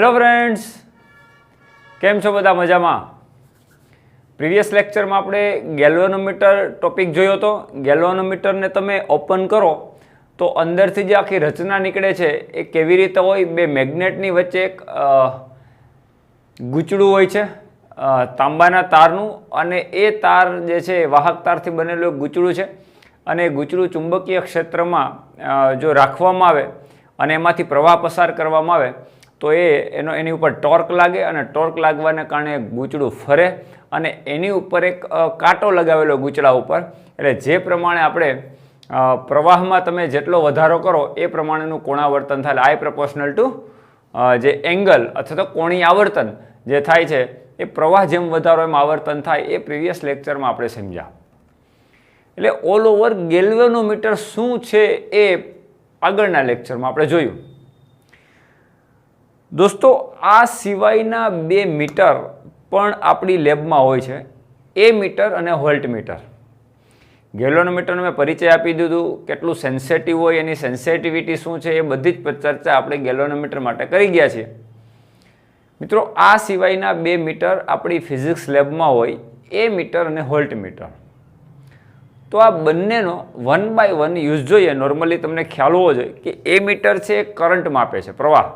Hello friends, કેમ છો બધા? મજામાં? પ્રીવિયસ લેક્ચરમાં આપણે ગેલ્વેનોમીટર ટોપિક જોયો હતો. ગેલ્વેનોમીટરને તમે ઓપન કરો તો અંદરથી જે આખી રચના નીકળે છે એ કેવી રીતે હોય. બે મેગ્નેટની વચ્ચે એક ગૂંચળું હોય છે તાંબાના તારનું, અને એ તાર જે છે વાહક તારથી બનેલું એક ગૂંચળું છે, અને એ ગૂંચળું ચુંબકીય ક્ષેત્રમાં જો રાખવામાં આવે અને એમાંથી પ્રવાહ પસાર કરવામાં આવે તો એની ઉપર ટોર્ક લાગે, અને ટોર્ક લાગવાને કારણે ગૂંચળું ફરે અને એની ઉપર એક કાંટો લગાવેલો ગૂંચળા ઉપર. એટલે જે પ્રમાણે આપણે પ્રવાહમાં તમે જેટલો વધારો કરો એ પ્રમાણેનું કોણાવર્તન થાય. આઈ પ્રપોર્શનલ ટુ જે એંગલ અથવા તો કોણીય આવર્તન જે થાય છે એ પ્રવાહ જેમ વધારો એમ આવર્તન થાય. એ પ્રીવિયસ લેક્ચરમાં આપણે સમજ્યા. એટલે ઓલ ઓવર ગેલ્વેનોમીટર શું છે એ આગળના લેક્ચરમાં આપણે જોયું. દોસ્તો, આ સિવાયના બે મીટર પણ આપણી લેબમાં હોય છે, એ મીટર અને વોલ્ટ મીટર. ગેલ્વેનોમીટરનો મેં પરિચય આપી દીધું, કેટલું સેન્સિટિવ હોય, એની સેન્સિટિવિટી શું છે, એ બધી જ ચર્ચા આપણે ગેલ્વેનોમીટર માટે કરી ગયા છીએ. મિત્રો, આ સિવાયના બે મીટર આપણી ફિઝિક્સ લેબમાં હોય, એ મીટર અને વોલ્ટ મીટર. તો આ બંનેનો 1 by 1 યુઝ જોઈએ. નોર્મલી તમને ખ્યાલ હોવો જોઈએ કે એ મીટર છે કરંટ માપે છે, પ્રવાહ.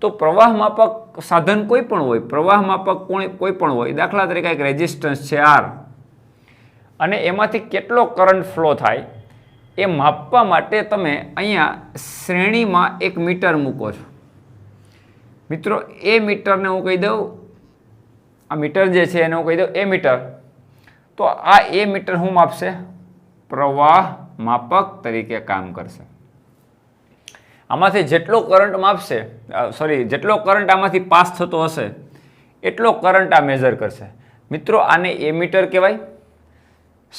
તો પ્રવાહ માપક સાધન કોઈ પણ હોય, પ્રવાહ માપક કોઈ પણ હોય. દાખલા તરીકે એક રેઝિસ્ટન્સ છે R, અને એમાંથી કેટલો કરંટ ફ્લો થાય એ માપવા માટે તમે અહીંયા શ્રેણીમાં એક મીટર મૂકો છો. મિત્રો, એ મીટરને હું કહી દઉં, આ મીટર જે છે એને હું કહી દઉં એ મીટર. તો આ એ મીટર શું માપશે? પ્રવાહ માપક તરીકે કામ કરશે. આમાંથી જેટલો કરંટ માપશે, જેટલો કરંટ આમાંથી પાસ થતો હશે એટલો કરંટ આ મેઝર કરશે. મિત્રો, આને એમીટર કહેવાય.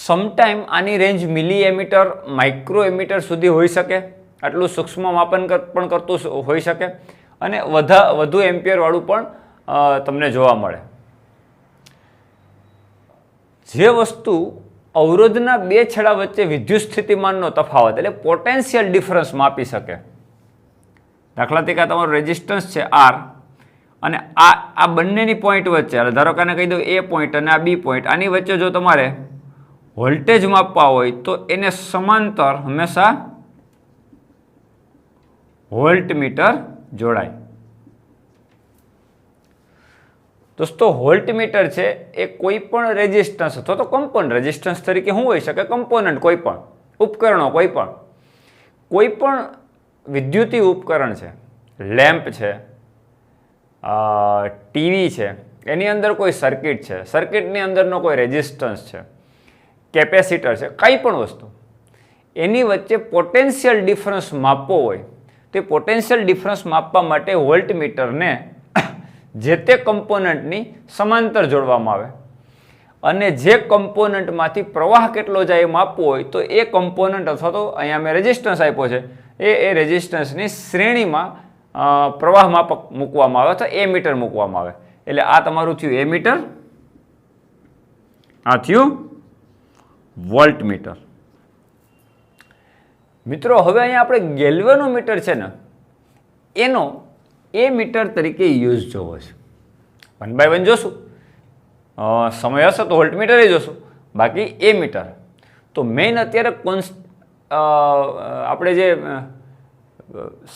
સમટાઈમ આની રેન્જ મિલી એમીટર, માઇક્રો એમીટર સુધી હોઈ શકે. આટલું સૂક્ષ્મ માપન પણ કરતું હોઈ શકે, અને વધુ એમ્પિયર વાળું પણ તમને જોવા મળે. જે વસ્તુ અવરોધના બે છેડા વચ્ચે વિદ્યુત સ્થિતિમાનનો તફાવત એટલે પોટેન્શિયલ ડિફરન્સ માપી શકે. દાખલા તરીકે તમારો રેઝિસ્ટન્સ છે R, અને આ બંનેની પોઈન્ટ વચ્ચે, ધારો કે આને કહી દઉં એ પોઈન્ટ અને આ બી પોઈન્ટ, આની વચ્ચે જો તમારે વોલ્ટેજ માપવા હોય તો એને સમાંતર હંમેશા વોલ્ટમીટર જોડાય. દોસ્તો, વોલ્ટમીટર છે એ કોઈ પણ રેઝિસ્ટન્સ અથવા તો કમ્પોનન્ટ, રેઝિસ્ટન્સ તરીકે શું હોઈ શકે? કમ્પોનન્ટ, કોઈ પણ ઉપકરણો, કોઈ પણ વિદ્યુતીય ઉપકરણ છે, લેમ્પ છે, ટીવી છે, એની અંદર કોઈ સર્કિટ છે, સર્કિટની અંદરનો કોઈ રેઝિસ્ટન્સ છે, કેપેસિટર છે, કંઈ પણ વસ્તુ, એની વચ્ચે પોટેન્શિયલ ડિફરન્સ માપવો હોય તો પોટેન્શિયલ ડિફરન્સ માપવા માટે વોલ્ટમીટરને જે તે કમ્પોનન્ટની સમાંતર જોડવામાં આવે, અને જે કમ્પોનન્ટમાંથી પ્રવાહ કેટલો જાય એ માપવું હોય તો એ કમ્પોનન્ટ અથવા તો અહીંયા મેં રેઝિસ્ટન્સ આપ્યો છે એ રેઝિસ્ટન્સની શ્રેણીમાં પ્રવાહ માપક મૂકવામાં આવે અથવા એ મીટર મૂકવામાં આવે. એટલે આ તમારું થયું એ મીટર, આ થયું વોલ્ટ મીટર. મિત્રો, હવે અહીંયા આપણે ગેલ્વેનોમીટર છે ને એનો એ મીટર તરીકે યુઝ જોવો છે. 1 by 1 જોશું, સમય હશે તો વોલ્ટમીટર જોશું, બાકી એ મીટર. તો મેઇન અત્યારે આપણે જે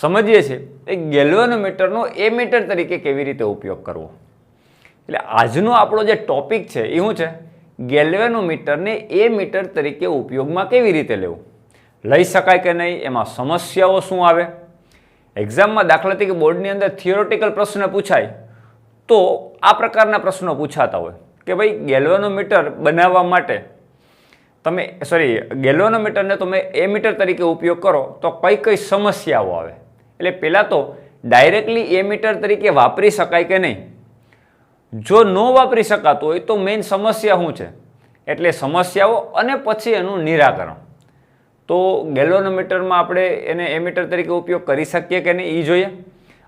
સમજીએ છીએ એ ગેલ્વેનોમીટરનો એ મીટર તરીકે કેવી રીતે ઉપયોગ કરવો. એટલે આજનો આપણો જે ટોપિક છે એ શું છે? ગેલ્વેનોમીટરને એ મીટર તરીકે ઉપયોગમાં કેવી રીતે લેવું, લઈ શકાય કે નહીં, એમાં સમસ્યાઓ શું આવે. એક્ઝામમાં દાખલા તરીકે બોર્ડની અંદર થિયોરેટિકલ પ્રશ્ન પૂછાય તો આ પ્રકારના પ્રશ્નો પૂછાતા હોય કે ભાઈ ગેલ્વેનોમીટર બનાવવા માટે ગેલ્વેનોમીટરને તમે એ મીટર તરીકે ઉપયોગ કરો તો કઈ કઈ સમસ્યાઓ આવે. એટલે પહેલાં તો ડાયરેક્ટલી એ મીટર તરીકે વાપરી શકાય કે નહીં. જો ન વાપરી શકાતું હોય તો મેઇન સમસ્યા શું છે, એટલે સમસ્યાઓ અને પછી એનું નિરાકરણ. તો ગેલ્વેનોમીટરમાં આપણે એને એ મીટર તરીકે ઉપયોગ કરી શકીએ કે નહીં એ જોઈએ,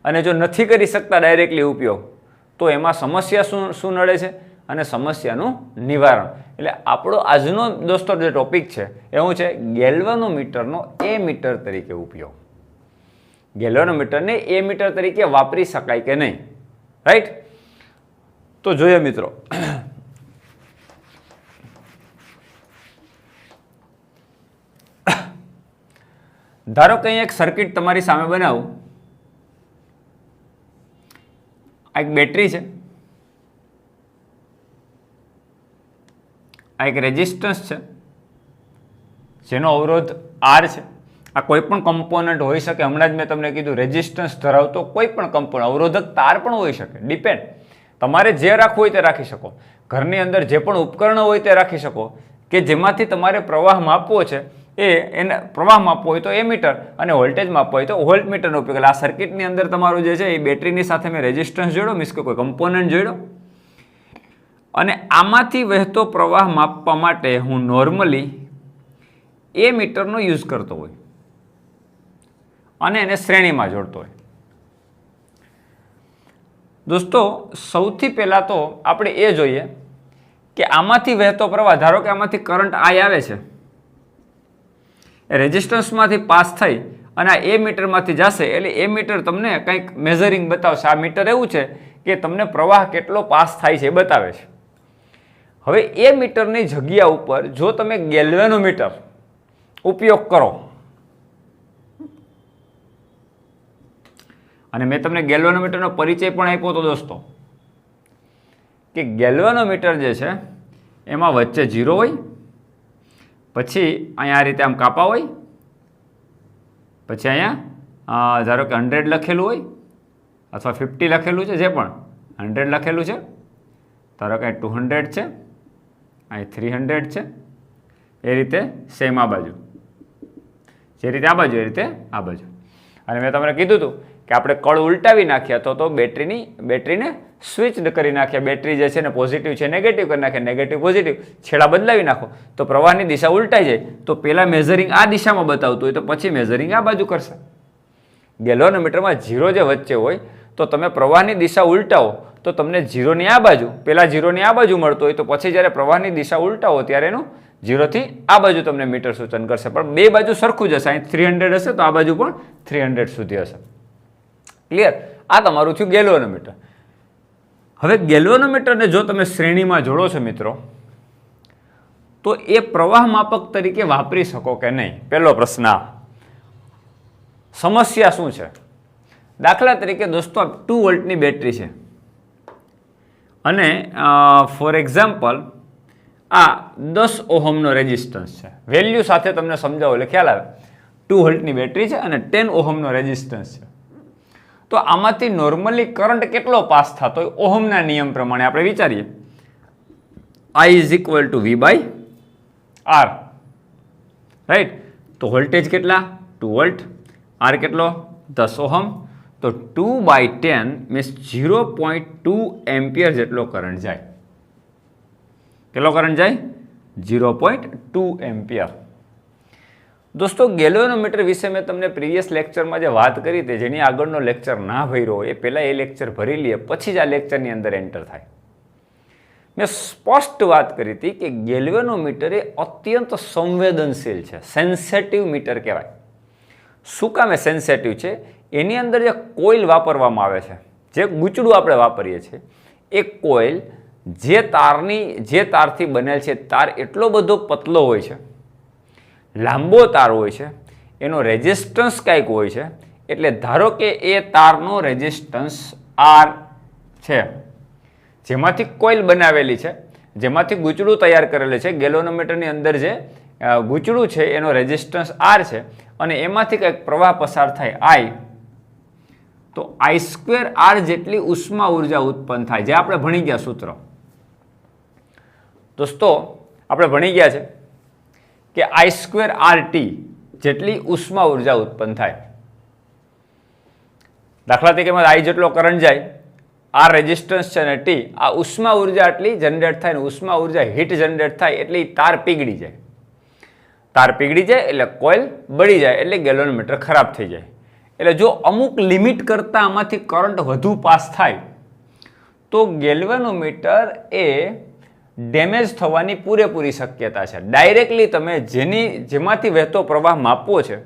અને જો નથી કરી શકતા ડાયરેક્ટલી ઉપયોગ તો એમાં સમસ્યા શું નડે છે અને સમસ્યાનું નિવારણ. એટલે આપણો આજનો દોસ્તો જે ટોપિક છે એવું છે ગેલ્વેનોમીટરનો એ મીટર તરીકે ઉપયોગ. ગેલ્વેનોમીટરને એ મીટર તરીકે વાપરી શકાય કે નહીં, રાઈટ? તો જોઈએ મિત્રો, ધારો કે અહીં એક સર્કિટ તમારી સામે બનાવું. આ એક બેટરી છે, આ એક રેઝિસ્ટન્સ છે જેનો અવરોધ R છે. આ કોઈ પણ કમ્પોનન્ટ હોઈ શકે. હમણાં જ મેં તમને કીધું રેઝિસ્ટન્સ ધરાવતો કોઈ પણ કમ્પોનન્ટ, અવરોધક તાર પણ હોઈ શકે, ડિપેન્ડ. તમારે જે રાખવું હોય તે રાખી શકો. ઘરની અંદર જે પણ ઉપકરણો હોય તે રાખી શકો કે જેમાંથી તમારે પ્રવાહ માપવો છે. એને પ્રવાહ માપવો હોય તો એમીટર અને વોલ્ટેજ માપવો હોય તો વોલ્ટમીટરનો ઉપયોગ. એટલે આ સર્કિટની અંદર તમારું જે છે એ બેટરીની સાથે મેં રેઝિસ્ટન્સ જોડ્યો, મીન્સ કે કોઈ કમ્પોનન્ટ જોડ્યો, અને આમાંથી વહેતો પ્રવાહ માપવા માટે હું નોર્મલી એ મીટરનો યુઝ કરતો હોય અને એને શ્રેણીમાં જોડતો હોય. દોસ્તો, સૌથી પહેલાં તો આપણે એ જોઈએ કે આમાંથી વહેતો પ્રવાહ, ધારો કે આમાંથી કરંટ I આવે છે, એ રેઝિસ્ટન્સમાંથી પાસ થઈ અને આ એ મીટરમાંથી જશે, એટલે એ મીટર તમને કંઈક મેઝરિંગ બતાવશે. આ મીટર એવું છે કે તમને પ્રવાહ કેટલો પાસ થાય છે એ બતાવે છે. હવે એ મીટરની જગ્યા ઉપર જો તમે ગેલ્વેનોમીટર ઉપયોગ કરો, અને મેં તમને ગેલ્વેનોમીટરનો પરિચય પણ આપ્યો હતો દોસ્તો, કે ગેલ્વેનોમીટર જે છે એમાં વચ્ચે 0 હોય, પછી અહીંયા આ રીતે આમ કાપા હોય, પછી અહીંયા ધારો કે 100 લખેલું હોય અથવા 50 લખેલું છે, જે પણ 100 લખેલું છે, ધારો કે 200 છે, અહીં 300 છે, એ રીતે સેમ આ બાજુ, જે રીતે આ બાજુ એ રીતે આ બાજુ. અને મેં તમને કીધું હતું કે આપણે કળ ઉલટાવી નાખ્યા તો બેટરીને સ્વિચ કરી નાખ્યા. બેટરી જે છે ને પોઝિટિવ છે નેગેટિવ કરી નાખ્યા, નેગેટિવ પોઝિટિવ, છેડા બદલાવી નાખો તો પ્રવાહની દિશા ઉલટાઈ જાય. તો પહેલાં મેઝરિંગ આ દિશામાં બતાવતું હોય તો પછી મેઝરિંગ આ બાજુ કરશે. ગેલ્વેનોમીટરમાં 0 જે વચ્ચે હોય તો તમે પ્રવાહની દિશા ઉલટાવો તો તમને 0ની આ બાજુ, પહેલાં 0ની આ બાજુ મળતો હોય તો પછી જ્યારે પ્રવાહની દિશા ઉલટાવો ત્યારે એનું 0થી આ બાજુ તમને મીટર સૂચન કરશે. પણ બે બાજુ સરખું જ હશે. અહીં 300 હશે તો આ બાજુ પણ 300 સુધી હશે. ક્લિયર? આ તમારું થયું ગેલ્વેનોમીટર. હવે ગેલ્વેનોમીટરને જો તમે શ્રેણીમાં જોડો છો મિત્રો, તો એ પ્રવાહ માપક તરીકે વાપરી શકો કે નહીં? પહેલો પ્રશ્ન. સમસ્યા શું છે? દાખલા તરીકે દોસ્તો 2 વોલ્ટની બેટરી છે અને ફોર એક્ઝામ્પલ આ 10 ઓહમનો રેઝિસ્ટન્સ છે. વેલ્યુ સાથે તમને સમજાવો એટલે ખ્યાલ આવે. 2 વોલ્ટની બેટરી છે અને 10 ઓહમનો રેઝિસ્ટન્સ છે. તો આમાંથી નોર્મલી કરંટ કેટલો પાસ થતો હોય? ઓહમના નિયમ પ્રમાણે આપણે વિચારીએ. I = V/R, right? તો વોલ્ટેજ કેટલા? 2 વોલ્ટ. R કેટલો? 10 ઓહમ. તો 2/10 મીન્સ 0.2 એમ્પિયર જેટલો કરંટ જાય. કેટલો કરંટ જાય? 0.2 એમ્પિયર. દોસ્તો, ગેલ્વેનોમીટર વિશે મેં તમને પ્રીવિયસ લેક્ચરમાં જે વાત કરી હતી, જેની આગળનો લેક્ચર ના ભર્યો એ પહેલાં એ લેક્ચર ભરી લઈએ, પછી જ આ લેક્ચરની અંદર એન્ટર થાય. મેં સ્પષ્ટ વાત કરી હતી કે ગેલ્વેનોમીટર એ અત્યંત સંવેદનશીલ છે, સેન્સેટિવ મીટર કહેવાય. શું કામ એ સેન્સેટિવ છે? એની અંદર જે કોઇલ વાપરવામાં આવે છે, જે ગૂંચડું આપણે વાપરીએ છીએ, એ કોઇલ જે તારથી બનેલ છે, તાર એટલો બધો પતલો હોય છે, લાંબો તાર હોય છે, એનો રેઝિસ્ટન્સ કંઈક હોય છે. એટલે ધારો કે એ તારનો રેઝિસ્ટન્સ R છે, જેમાંથી કોઇલ બનાવેલી છે, જેમાંથી ગૂંચડું તૈયાર કરેલું છે. ગેલ્વેનોમીટરની અંદર જે ગૂંચડું છે એનો રેઝિસ્ટન્સ R છે અને એમાંથી કંઈક પ્રવાહ પસાર થાય I, તો I²R જેટલી ઉષ્મા ઉર્જા ઉત્પન્ન થાય, જે આપણે ભણી ગયા સૂત્ર. દોસ્તો, આપણે ભણી ગયા છે કે I²RT જેટલી ઉષ્મા ઉર્જા ઉત્પન્ન થાય. દાખલા તરીકે I જેટલો કરંટ જાય, R રેઝિસ્ટન્સ છે અને T, આ ઉષ્મા ઉર્જા આટલી જનરેટ થાય ને ઉષ્મા ઉર્જા હીટ જનરેટ થાય એટલે તાર પીગળી જાય. તાર પીગળી જાય એટલે કોઇલ બળી જાય એટલે ગેલ્વેનોમીટર ખરાબ થઈ જાય. એટલે જો અમુક લિમિટ કરતાં આમાંથી કરંટ વધુ પાસ થાય તો ગેલ્વેનોમીટર એ ડેમેજ થવાની પૂરેપૂરી શક્યતા છે. ડાયરેક્ટલી તમે જેમાંથી વહેતો પ્રવાહ માપવો છે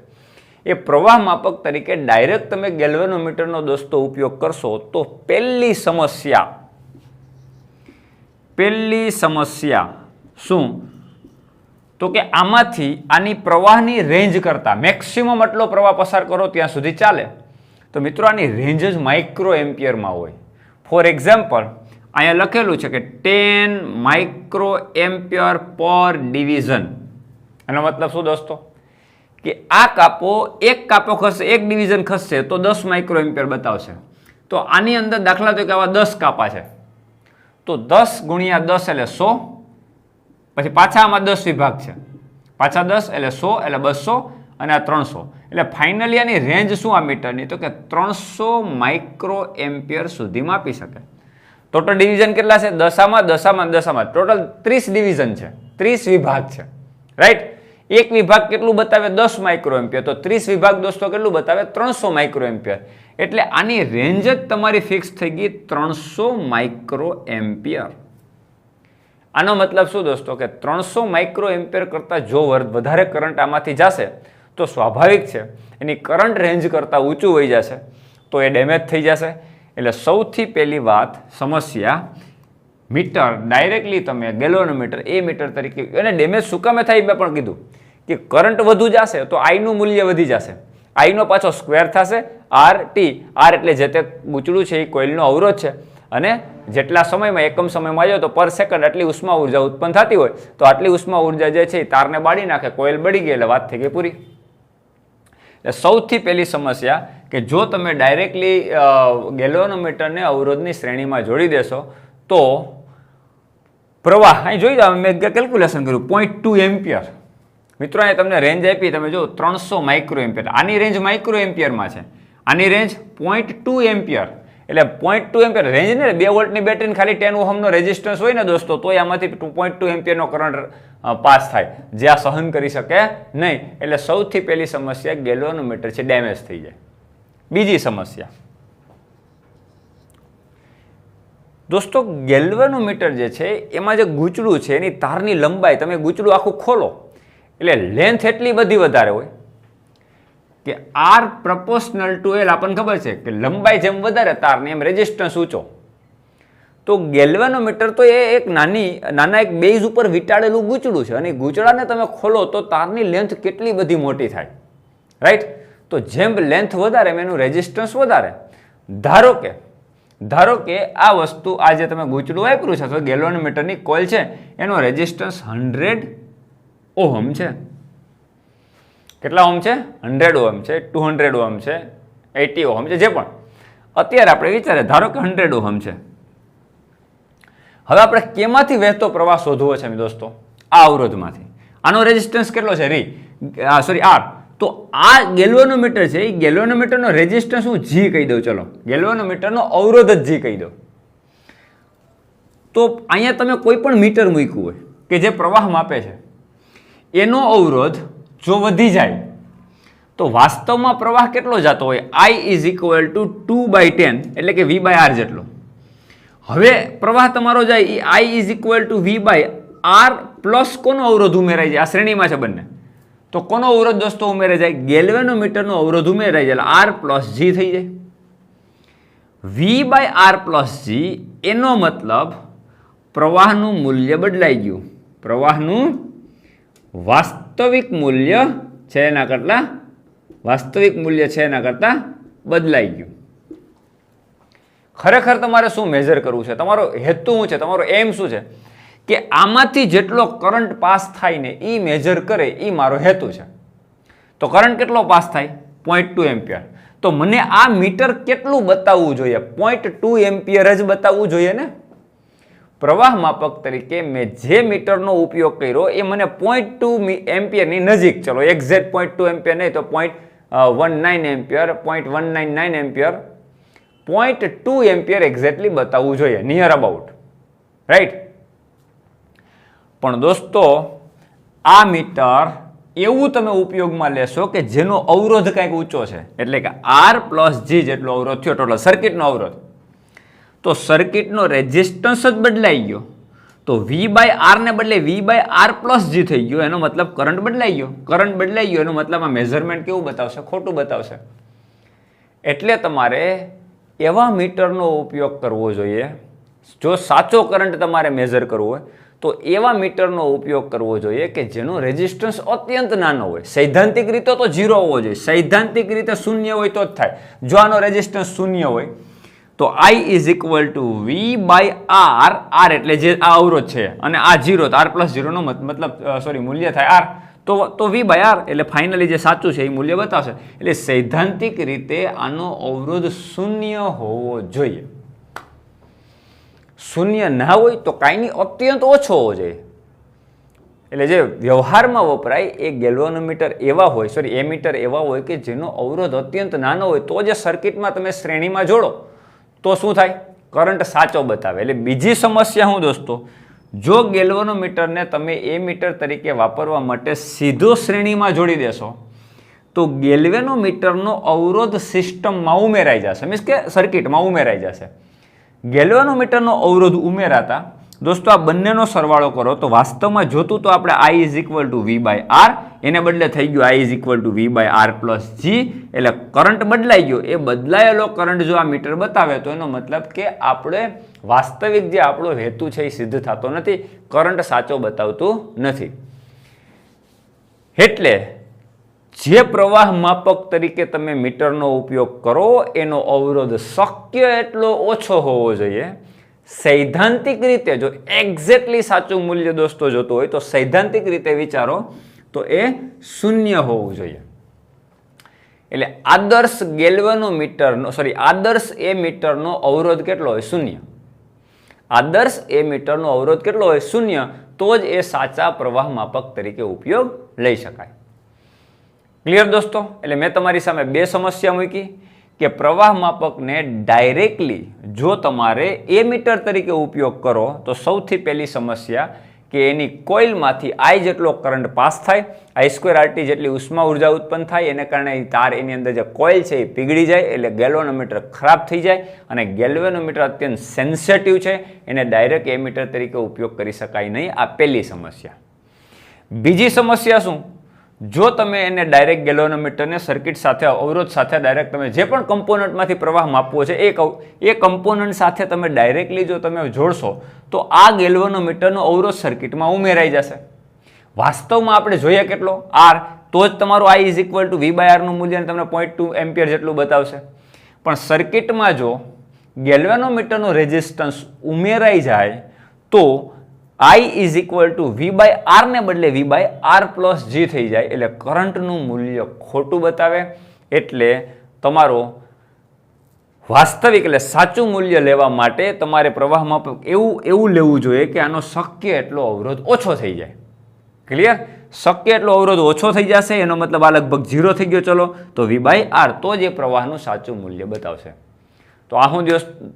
એ પ્રવાહ માપક તરીકે ડાયરેક્ટ તમે ગેલ્વેનોમીટરનો દોસ્તો ઉપયોગ કરશો તો પહેલી સમસ્યા શું? તો કે આમાંથી આની પ્રવાહની રેન્જ કરતા મેક્સિમમ આટલો પ્રવાહ પસાર કરો ત્યાં સુધી ચાલે. તો મિત્રો આની રેન્જ જ માઇક્રો એમ્પિયરમાં હોય. ફોર એક્ઝામ્પલ અહીંયા લખેલું છે કે 10 માઇક્રો એમ્પિયર પર ડિવિઝન. એનો મતલબ શું દોસ્તો? કે આ એક કાપો ખસશે, એક ડિવિઝન ખસશે તો 10 માઇક્રો એમ્પિયર બતાવશે. તો આની અંદર દાખલા તરીકે આવા 10 કાપા છે તો 10 ગુણ્યા 10 એટલે 100, પછી પાછા આમાં 10 વિભાગ છે, પાછા 10 એટલે 100 એટલે 200 અને આ 300. એટલે ફાઇનલી આની રેન્જ શું આ મીટરની? તો કે 300 માઇક્રો એમ્પિયર સુધી માપી શકે. ટોટલ ડિવિઝન કેટલા છે? 10 ટોટલ 30 ડિવિઝન છે, 30 વિભાગ છે, રાઈટ. એક વિભાગ કેટલું બતાવે? 10 માઇક્રો એમ્પિયર. તો 30 વિભાગ દોસ્તો કેટલું બતાવે? 300 માઇક્રો એમ્પિયર. એટલે આની રેન્જ જ તમારી ફિક્સ થઈ ગઈ 300 માઇક્રો એમ્પિયર. આનો મતલબ શું દોસ્તો? કે 300 માઇક્રો એમ્પિયર કરતાં જો વધારે કરંટ આમાંથી જશે તો સ્વાભાવિક છે એની કરંટ રેન્જ કરતાં ઊંચું વહી જશે તો એ ડેમેજ થઈ જશે. એટલે સૌથી પહેલી વાત સમસ્યા, મીટર ડાયરેક્ટલી તમે ગેલ્વેનોમીટર એ મીટર તરીકે, અને ડેમેજ શું કામે થાય મેં પણ કીધું કે કરંટ વધુ જશે તો આઈનું મૂલ્ય વધી જશે, આઈનો પાછો સ્ક્વેર થશે આર ટી. આર એટલે જે તે ગૂંચળું છે એ કોઇલનો અવરોધ છે અને જેટલા સમયમાં એકમ સમયમાં આવ્યો તો પર સેકન્ડ આટલી ઉષ્મા ઉર્જા ઉત્પન્ન થતી હોય તો આટલી ઉષ્મા ઉર્જા જે છે એ તારને બાળી નાખે, કોઇલ બળી ગઈ એટલે વાત થઈ ગઈ પૂરી. એટલે સૌથી પહેલી સમસ્યા કે જો તમે ડાયરેક્ટલી ગેલ્વેનોમીટરને અવરોધની શ્રેણીમાં જોડી દેશો તો પ્રવાહ અહીં જોઈ જાઓ, મેં કેલ્ક્યુલેશન કર્યું 0.2 એમ્પિયર. મિત્રો અહીંયા તમને રેન્જ આપી, તમે જો 300 માઇક્રો એમ્પિયર, આની રેન્જ માઇક્રો એમ્પિયરમાં છે, આની રેન્જ 0.2 એમ્પિયર. એટલે 0.2 એમ્પિયર રેન્જ ને 2 વોલ્ટની બેટરીને ખાલી 10 ઓહમનો રેઝિસ્ટન્સ હોય ને દોસ્તો તોય આમાંથી 2.2 એમ્પિયરનો કરંટ પાસ થાય જે આ સહન કરી શકે નહીં. એટલે સૌથી પહેલી સમસ્યા ગેલ્વેનોમીટર છે ડેમેજ થઈ જાય. બીજી સમસ્યા દોસ્તો, ગેલ્વેનોમીટર જે છે એમાં જે ગૂંચળું છે એની તારની લંબાઈ, તમે ગૂંચળું આખું ખોલો એટલે લેન્થ એટલી બધી વધારે હોય કે આર પ્રપોર્શનલ ટુ એલ. આપણને ખબર છે કે લંબાઈ જેમ વધારે તારની એમ રેઝિસ્ટન્સ ઊંચો. તો ગેલ્વેનોમીટર તો એ એક નાના એક બેઝ ઉપર વીંટાળેલું ગૂંચળું છે અને ગૂંચળાને તમે ખોલો તો તારની લેન્થ કેટલી બધી મોટી થાય, રાઈટ. તો જેમ લેન્થ વધારે એમ એનું રેઝિસ્ટન્સ વધારે. ધારો કે આ વસ્તુ આ જે તમે ગૂંચળું વાપર્યું છે તો ગેલ્વેનોમીટરની કોઇલ છે એનો રેઝિસ્ટન્સ 100 ઓહમ છે. કેટલા ઓહમ છે? 100 ઓહમ છે, 200 ઓહમ છે, 80 ઓહમ છે, જે પણ અત્યારે આપણે વિચારે ધારો કે 100 ઓહમ છે. હવે આપણે કેમાંથી વહેતો પ્રવાહ શોધવો છે દોસ્તો? આ અવરોધમાંથી. આનો રેઝિસ્ટન્સ કેટલો છે? આર. તો આ ગેલ્વેનોમીટર છે એ ગેલ્વેનોમીટરનો રેઝિસ્ટન્સ હું જી કહી દઉં. ચલો ગેલ્વેનોમીટરનો અવરોધ જ જી કહી દઉં. તો અહીંયા તમે કોઈ પણ મીટર મૂક્યું હોય કે જે પ્રવાહ માપે છે એનો અવરોધ જો વધી જાય તો વાસ્તવમાં પ્રવાહ કેટલો જતો હોય? I is equal to 2/10 એટલે કે V/R જેટલો. હવે પ્રવાહ તમારો જાય એ I is equal to V/R plus કોનો અવરોધ ઉમેરાઈ જાય? આ શ્રેણીમાં છે બંને. તો કોનો અવરોધ દોસ્તો ઉમેરાઈ જાય? ગેલ્વેનોમીટરનો અવરોધ ઉમેરાઈ જાય એટલે R પ્લસ G થઈ જાય. V/R પ્લસ G એનો મતલબ પ્રવાહનું મૂલ્ય બદલાઈ ગયું. પ્રવાહનું વાસ્તવિક મૂલ્ય છે એના કરતાં બદલાઈ ગયું. ખરેખર તમારે શું મેજર કરવું છે? તમારો હેતુ શું છે? તમારો એમ શું છે? કે આમાંથી જેટલો કરંટ પાસ થાય ને એ મેજર કરે એ મારો હેતુ છે. તો કરંટ કેટલો પાસ થાય? 0.2 એમ્પિયર. તો મને આ મીટર કેટલું બતાવવું જોઈએ? 0.2 એમ્પિયર જ બતાવવું જોઈએ ને. પ્રવાહ માપક તરીકે મેં જે મીટરનો ઉપયોગ કર્યો એ મને 0.2 એમ્પિયરની નજીક, ચલો એક્ઝેક્ટ 0.2 એમ્પિયર નહીં તો 0.19 એમ્પિયર, 0.199 એમ્પિયર, 0.2 એમ્પિયર એક્ઝેક્ટલી બતાવવું જોઈએ, નિયર અબાઉટ, રાઈટ. પણ દોસ્તો આ મીટર એવું તમે ઉપયોગમાં લેશો કે જેનો અવરોધ કંઈક ઊંચો છે, એટલે કે R પ્લસ G જેટલો અવરોધ થયો ટોટલ સર્કિટનો અવરોધ, તો સર્કિટનો રેઝિસ્ટન્સ જ બદલાઈ ગયો. તો વી બાય આર ને બદલે V by R plus G થઈ ગયો, એનો મતલબ કરંટ બદલાઈ ગયો. કરંટ બદલાઈ ગયો એનો મતલબ આ મેઝરમેન્ટ કેવું બતાવશે? ખોટું બતાવશે. એટલે તમારે એવા મીટરનો ઉપયોગ કરવો જોઈએ, જો સાચો કરંટ તમારે મેઝર કરવો હોય તો એવા મીટરનો ઉપયોગ કરવો જોઈએ કે જેનો રેઝિસ્ટન્સ અત્યંત નાનો હોય. સૈદ્ધાંતિક રીતે તો 0 હોવો જોઈએ, સૈદ્ધાંતિક રીતે 0 હોય તો જ થાય. જો આનો રેઝિસ્ટન્સ 0 હોય તો I is equal to V by R, R એટલે જે આ અવરોધ છે, અને આ 0, તો આર પ્લસ 0 નો મતલબ મૂલ્ય થાય આર, તો વી બાય આર એટલે ફાઇનલી જે સાચું છે એ મૂલ્ય બતાવશે. એટલે સૈદ્ધાંતિક રીતે આનો અવરોધ 0 હોવો જોઈએ. 0 ના હોય તો કાંઈ નહીં, અત્યંત ઓછો હોવો જોઈએ. એટલે જે વ્યવહારમાં વપરાય એ ગેલ્વેનોમીટર એવા હોય, એમીટર એવા હોય કે જેનો અવરોધ અત્યંત નાનો હોય તો જે સર્કિટમાં તમે શ્રેણીમાં જોડો તો શું થાય? કરંટ સાચો બતાવે. એટલે બીજી સમસ્યા શું દોસ્તો, જો ગેલ્વેનોમીટરને તમે એમીટર તરીકે વાપરવા માટે સીધો શ્રેણીમાં જોડી દેશો તો ગેલ્વેનોમીટરનો અવરોધ સિસ્ટમમાં ઉમેરાઈ જશે, મીન્સ કે સર્કિટમાં ઉમેરાઈ જશે. ગેલ્વેનોમીટરનો અવરોધ ઉમેરાતા દોસ્તો આ બંનેનો સરવાળો કરો તો વાસ્તવમાં જોતું તો આપણે I is equal to V by R, એને બદલે થઈ ગયું I is equal to V by R plus G. એટલે કરંટ બદલાઈ ગયો. એ બદલાયેલો કરંટ જો આ મીટર બતાવે તો એનો મતલબ કે આપણે વાસ્તવિક જે આપણો હેતુ છે એ સિદ્ધ થતો નથી, કરંટ સાચો બતાવતું નથી. એટલે જે પ્રવાહ માપક તરીકે તમે મીટરનો ઉપયોગ કરો એનો અવરોધ શક્ય એટલો ઓછો હોવો જોઈએ. સૈદ્ધાંતિક રીતે જો એક્ઝેક્ટલી સાચું મૂલ્ય દોસ્તો જોતું હોય તો સૈદ્ધાંતિક રીતે વિચારો તો એ 0 હોવું જોઈએ. એટલે આદર્શ ગેલ્વેનોમીટરનો આદર્શ એમીટરનો અવરોધ કેટલો હોય? 0. આદર્શ એમીટરનો અવરોધ કેટલો હોય? 0. તો જ એ સાચા પ્રવાહ માપક તરીકે ઉપયોગ લઈ શકાય. ક્લિયર દોસ્તો? એટલે મેં તમારી સામે બે સમસ્યા મૂકી કે પ્રવાહ માપકને ડાયરેક્ટલી જો તમારે એમીટર તરીકે ઉપયોગ કરો તો સૌથી પહેલી સમસ્યા કે એની કોઇલમાંથી I જેટલો કરંટ પાસ થાય, I²RT જેટલી ઉષ્મા ઉર્જા ઉત્પન્ન થાય, એને કારણે તાર એની અંદર જે કોઇલ છે એ પીગળી જાય, એટલે ગેલ્વેનોમીટર ખરાબ થઈ જાય. અને ગેલ્વેનોમીટર અત્યંત સેન્સિટિવ છે, એને ડાયરેક્ટ એમીટર તરીકે ઉપયોગ કરી શકાય નહીં. આ પહેલી સમસ્યા. બીજી સમસ્યા શું? જો તમે એને ડાયરેક્ટ ગેલ્વેનોમીટરને સર્કિટ સાથે અવરોધ સાથે ડાયરેક્ટ તમે જે પણ કમ્પોનન્ટમાંથી પ્રવાહ માપવો છે એ કમ્પોનન્ટ સાથે તમે ડાયરેક્ટલી જો તમે જોડશો તો આ ગેલ્વેનોમીટરનો અવરોધ સર્કિટમાં ઉમેરાઈ જશે. વાસ્તવમાં આપણે જોઈએ કેટલો? આર, તો જ તમારું I is equal to V by આરનું મૂલ્ય તમને 0.2 એમ્પિયર જેટલું બતાવશે. પણ સર્કિટમાં જો ગેલ્વેનોમીટરનો રેઝિસ્ટન્સ ઉમેરાઈ જાય તો I is equal to V by R ને બદલે V by R plus G થઈ જાય, એટલે કરંટનું મૂલ્ય ખોટું બતાવે. એટલે તમારો વાસ્તવિક એટલે સાચું મૂલ્ય લેવા માટે તમારે પ્રવાહમાં એવું લેવું જોઈએ કે આનો શક્ય એટલો અવરોધ ઓછો થઈ જાય. ક્લિયર? શક્ય એટલો અવરોધ ઓછો થઈ જશે એનો મતલબ આ લગભગ 0 થઈ ગયો. ચલો તો વી બાય આર તો જ એ પ્રવાહનું સાચું મૂલ્ય બતાવશે. તો આ શું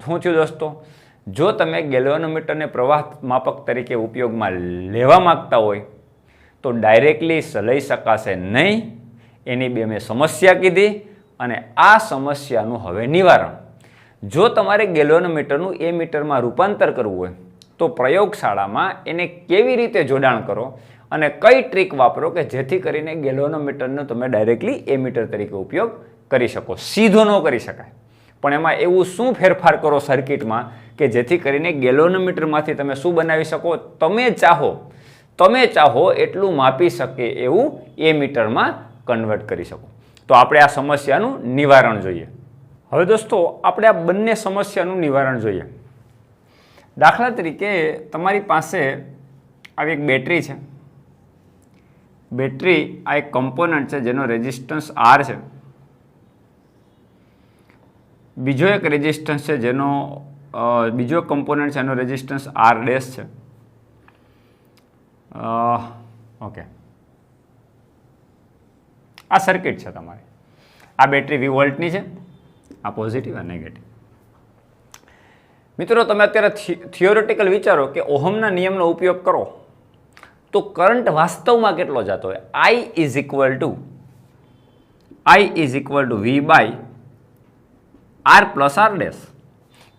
થયું દોસ્તો? જો તમે ગેલ્વેનોમીટરને પ્રવાહ માપક તરીકે ઉપયોગમાં લેવા માંગતા હોય તો ડાયરેક્ટલી લઈ શકાશે નહીં. એની બે મેં સમસ્યા કીધી અને આ સમસ્યાનું હવે નિવારણ. જો તમારે ગેલ્વેનોમીટરનું એમીટરમાં રૂપાંતર કરવું હોય તો પ્રયોગશાળામાં એને કેવી રીતે જોડાણ કરો અને કઈ ટ્રીક વાપરો કે જેથી કરીને ગેલ્વેનોમીટરનો તમે ડાયરેક્ટલી એમીટર તરીકે ઉપયોગ કરી શકો. સીધો ન કરી શકાય, પણ એમાં એવું શું ફેરફાર કરો સર્કિટમાં કે જેથી કરીને ગેલ્વેનોમીટરમાંથી તમે શું બનાવી શકો? તમે ચાહો એટલું માપી શકે એવું એમીટરમાં કન્વર્ટ કરી શકો. તો આપણે આ સમસ્યાનું નિવારણ જોઈએ. હવે દોસ્તો આપણે આ બંને સમસ્યાનું નિવારણ જોઈએ. દાખલા તરીકે તમારી પાસે આવી એક બેટરી છે. બેટરી આ એક કમ્પોનન્ટ છે જેનો રેઝિસ્ટન્સ R છે. બીજો એક રેઝિસ્ટન્સ છે જેનો બીજો કમ્પોનન્ટ છે એનો રેઝિસ્ટન્સ R ડેશ છે. ઓકે, આ સર્કિટ છે તમારી. આ બેટરી 20 વોલ્ટની છે, આ પોઝિટિવ અને નેગેટિવ. મિત્રો તમે અત્યારે થિયોરેટિકલ વિચારો કે ઓહમના નિયમનો ઉપયોગ કરો તો કરંટ વાસ્તવમાં કેટલો જતો હોય? I is equal to V by R plus R dash.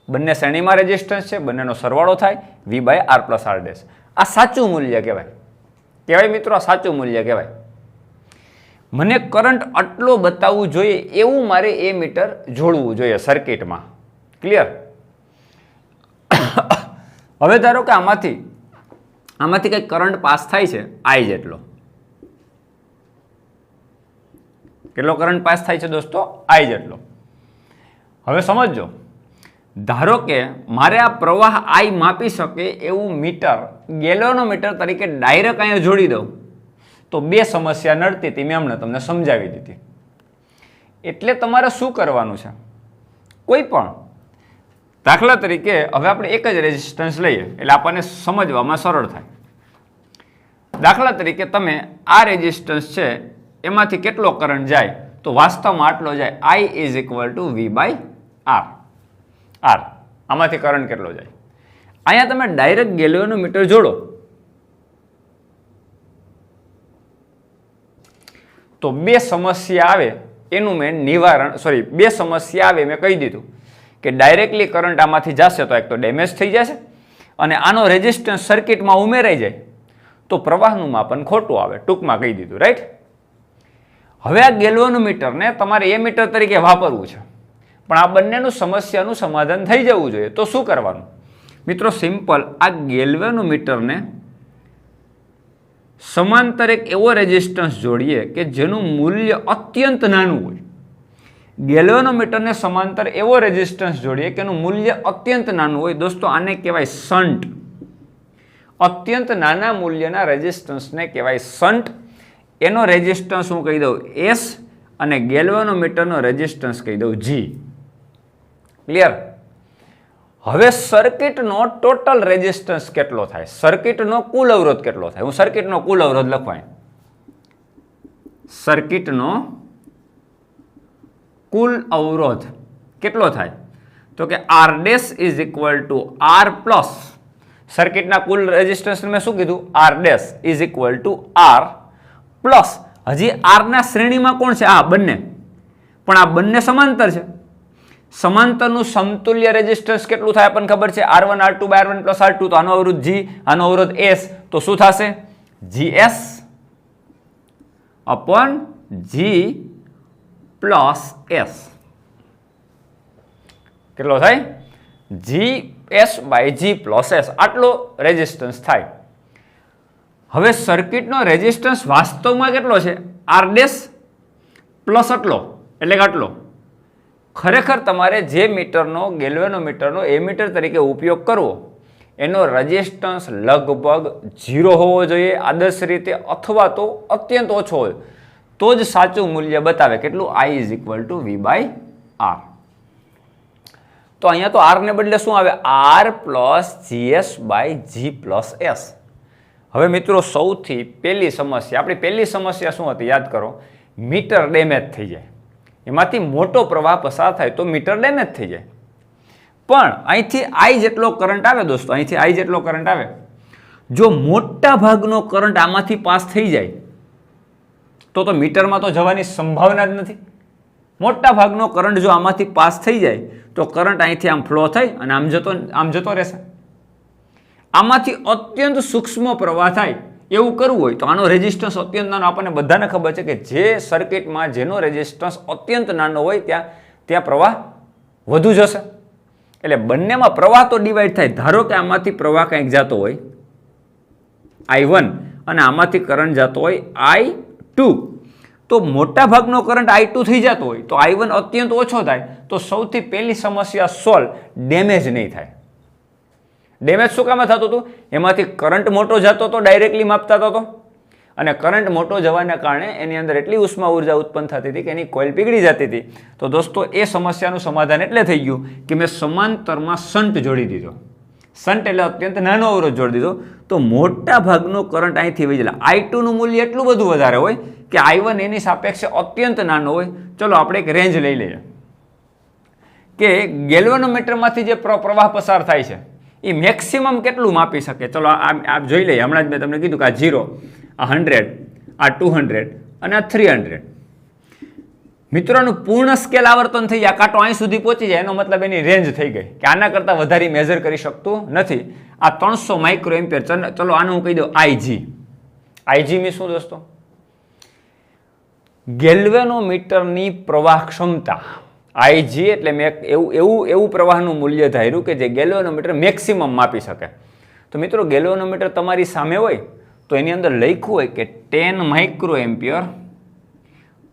બંને શ્રેણીમાં રેઝિસ્ટન્સ છે, બંનેનો સરવાળો થાય V/R+R'. આ સાચું મૂલ્ય કહેવાય મિત્રો, આ સાચું મૂલ્ય કહેવાય. મને કરંટ આટલો બતાવવું જોઈએ એવું મારે એ મીટર જોડવું જોઈએ સર્કિટમાં. ક્લિયર? હવે ધારો કે આમાંથી કંઈક કરંટ પાસ થાય છે I જેટલો. કેટલો કરંટ પાસ થાય છે દોસ્તો? I જેટલો. હવે સમજો, ધારો કે મારે આ પ્રવાહ I માપી શકે એવું મીટર ગેલ્વેનોમીટર તરીકે ડાયરેક્ટ અહીંયા જોડી દઉં તો બે સમસ્યા નડતી હતી, મેં હમણાં તમને સમજાવી દીધી. એટલે તમારે શું કરવાનું છે? કોઈ પણ દાખલા તરીકે હવે આપણે એક જ રેઝિસ્ટન્સ લઈએ એટલે આપણને સમજવામાં સરળ થાય. દાખલા તરીકે તમે આ રેઝિસ્ટન્સ છે એમાંથી કેટલો કરંટ જાય તો વાસ્તવમાં આટલો જાય, I = V/R. આમાંથી કરંટ કેટલો જાય? અહીંયા તમે ડાયરેક્ટ ગેલ્વેનોમીટર જોડો તો બે સમસ્યા આવે એનું મેં નિવારણ, બે સમસ્યા આવે મેં કહી દીધું કે ડાયરેક્ટલી કરંટ આમાંથી જશે તો એક તો ડેમેજ થઈ જશે અને આનો રેઝિસ્ટન્સ સર્કિટમાં ઉમેરાઈ જાય તો પ્રવાહનું માપન ખોટું આવે. ટૂંકમાં કહી દીધું, રાઈટ? હવે આ ગેલ્વેનોમીટરને તમારે એ મીટર તરીકે વાપરવું છે, પણ આ બંનેનું સમસ્યાનું સમાધાન થઈ જવું જોઈએ. તો શું કરવાનું મિત્રો? સિમ્પલ, આ ગેલ્વેનોમીટરને સમાંતર એક એવો રેઝિસ્ટન્સ જોડીએ કે જેનું મૂલ્ય અત્યંત નાનું હોય. ગેલ્વેનોમીટરને સમાંતર એવો રેઝિસ્ટન્સ જોડીએ કે એનું મૂલ્ય અત્યંત નાનું હોય. દોસ્તો આને કહેવાય શન્ટ. અત્યંત નાના મૂલ્યના રેઝિસ્ટન્સને કહેવાય શન્ટ. એનો રેઝિસ્ટન્સ હું કહી દઉં S અને ગેલ્વેનોમીટરનો રેઝિસ્ટન્સ કહી દઉં G. ક્લિયર? હવે સર્કિટનો ટોટલ રેઝિસ્ટન્સ કેટલો થાય? સર્કિટનો કુલ અવરોધ કેટલો થાય? હું સર્કિટનો કુલ અવરોધ લખવાય. સર્કિટનો કુલ અવરોધ કેટલો થાય? તો કે R' = R+. સર્કિટના કુલ રેઝિસ્ટન્સ મેં શું કીધું? R' = R+. હજી R ના શ્રેણીમાં કોણ છે? આ બંને. પણ આ બંને સમાંતર છે. સમાંતરનું સમતુલ્ય રેઝિસ્ટન્સ કેટલું થાય આપણને ખબર છે? R1 R2/R1 + R2. તો આનો અવરોધ G, આનો અવરોધ S. તો શું થશે? GS / G + S. કેટલો થાય? GS/G + S. આટલો રેઝિસ્ટન્સ થાય. હવે સર્કિટનો રેઝિસ્ટન્સ વાસ્તવમાં કેટલો છે? R' પ્લસ આટલો એટલે કે આટલો. ખરેખર તમારે જે મીટરનો ગેલ્વેનોમીટરનો એમીટર તરીકે ઉપયોગ કરવો એનો રેઝિસ્ટન્સ લગભગ 0 હોવો જોઈએ આદર્શ રીતે, અથવા તો અત્યંત ઓછો હોય તો જ સાચું મૂલ્ય બતાવે. કેટલું? I = V/R. તો અહીંયા તો R ને બદલે શું આવે? R + GS/G + S. હવે મિત્રો સૌથી પહેલી સમસ્યા, આપણી પહેલી સમસ્યા શું હતી યાદ કરો? મીટર ડેમેજ થઈ જાય. એમાંથી મોટો પ્રવાહ પસાર થાય તો મીટર ડેમેજ થઈ જાય. પણ અહીંથી I જેટલો કરંટ આવે દોસ્તો, અહીંથી I જેટલો કરંટ આવે, જો મોટા ભાગનો કરંટ આમાંથી પાસ થઈ જાય તો મીટરમાં તો જવાની સંભાવના જ નથી. મોટા ભાગનો કરંટ જો આમાંથી પાસ થઈ જાય તો કરંટ અહીંથી આમ ફ્લો થઈ અને આમ જતો રહેશે. આમાંથી અત્યંત સૂક્ષ્મ પ્રવાહ થાય એવું કરવું હોય તો આનો રેઝિસ્ટન્સ અત્યંત નાનો. આપણને બધાને ખબર છે કે જે સર્કિટમાં જેનો રેઝિસ્ટન્સ અત્યંત નાનો હોય ત્યાં પ્રવાહ વધુ જશે. એટલે બંનેમાં પ્રવાહ તો ડિવાઈડ થાય. ધારો કે આમાંથી પ્રવાહ કંઈક જતો હોય I1 અને આમાંથી કરંટ જતો હોય I2, તો મોટા ભાગનો કરંટ I2 થઈ જતો હોય તો I1 અત્યંત ઓછો થાય. તો સૌથી પહેલી સમસ્યા સોલ્વ, ડેમેજ નહીં થાય. ડેમેજ શું કામ થતું હતું? એમાંથી કરંટ મોટો જતો હતો, ડાયરેક્ટલી માપતા હતો અને કરંટ મોટો જવાના કારણે એની અંદર એટલી ઉષ્મા ઉર્જા ઉત્પન્ન થતી હતી કે એની કોઇલ પીગળી જતી હતી. તો દોસ્તો એ સમસ્યાનું સમાધાન એટલે થઈ ગયું કે મેં સમાંતરમાં શન્ટ જોડી દીધો. શન્ટ એટલે અત્યંત નાનો અવરોધ જોડી દીધો તો મોટા ભાગનો કરંટ અહીંથી વહી જાય. I2 નું મૂલ્ય એટલું બધું વધારે હોય કે I1 એની સાપેક્ષે અત્યંત નાનો હોય. ચલો આપણે એક રેન્જ લઈ લઈએ કે ગેલ્વેનોમીટરમાંથી જે પ્રવાહ પસાર થાય છે એ મેક્સિમમ કેટલું માપી શકે. ચલો આપ જોઈ લઈએ. હમણાં જ મેં તમને કીધું કે આ 0, આ 100, આ 200 અને આ 300. મિત્રોનું પૂર્ણ સ્કેલ આવર્તન થઈ જાય, કાંટો અહીં સુધી પહોંચી જાય, એનો મતલબ એની રેન્જ થઈ ગઈ કે આના કરતાં વધારે મેઝર કરી શકતું નથી. આ 300 માઇક્રો એમ્પિયર. ચલો આનું હું કહી દઉં આઈજી. આઈજી મી શું દોસ્તો? ગેલ્વેનોમીટરની પ્રવાહ ક્ષમતા. આઈજી એટલે મેં એવું પ્રવાહનું મૂલ્ય ધાર્યું કે જે ગેલ્વેનોમીટર મેક્સિમમ માપી શકે. તો મિત્રો ગેલ્વેનોમીટર તમારી સામે હોય તો એની અંદર લખ્યું હોય કે 10 માઇક્રો એમ્પિયર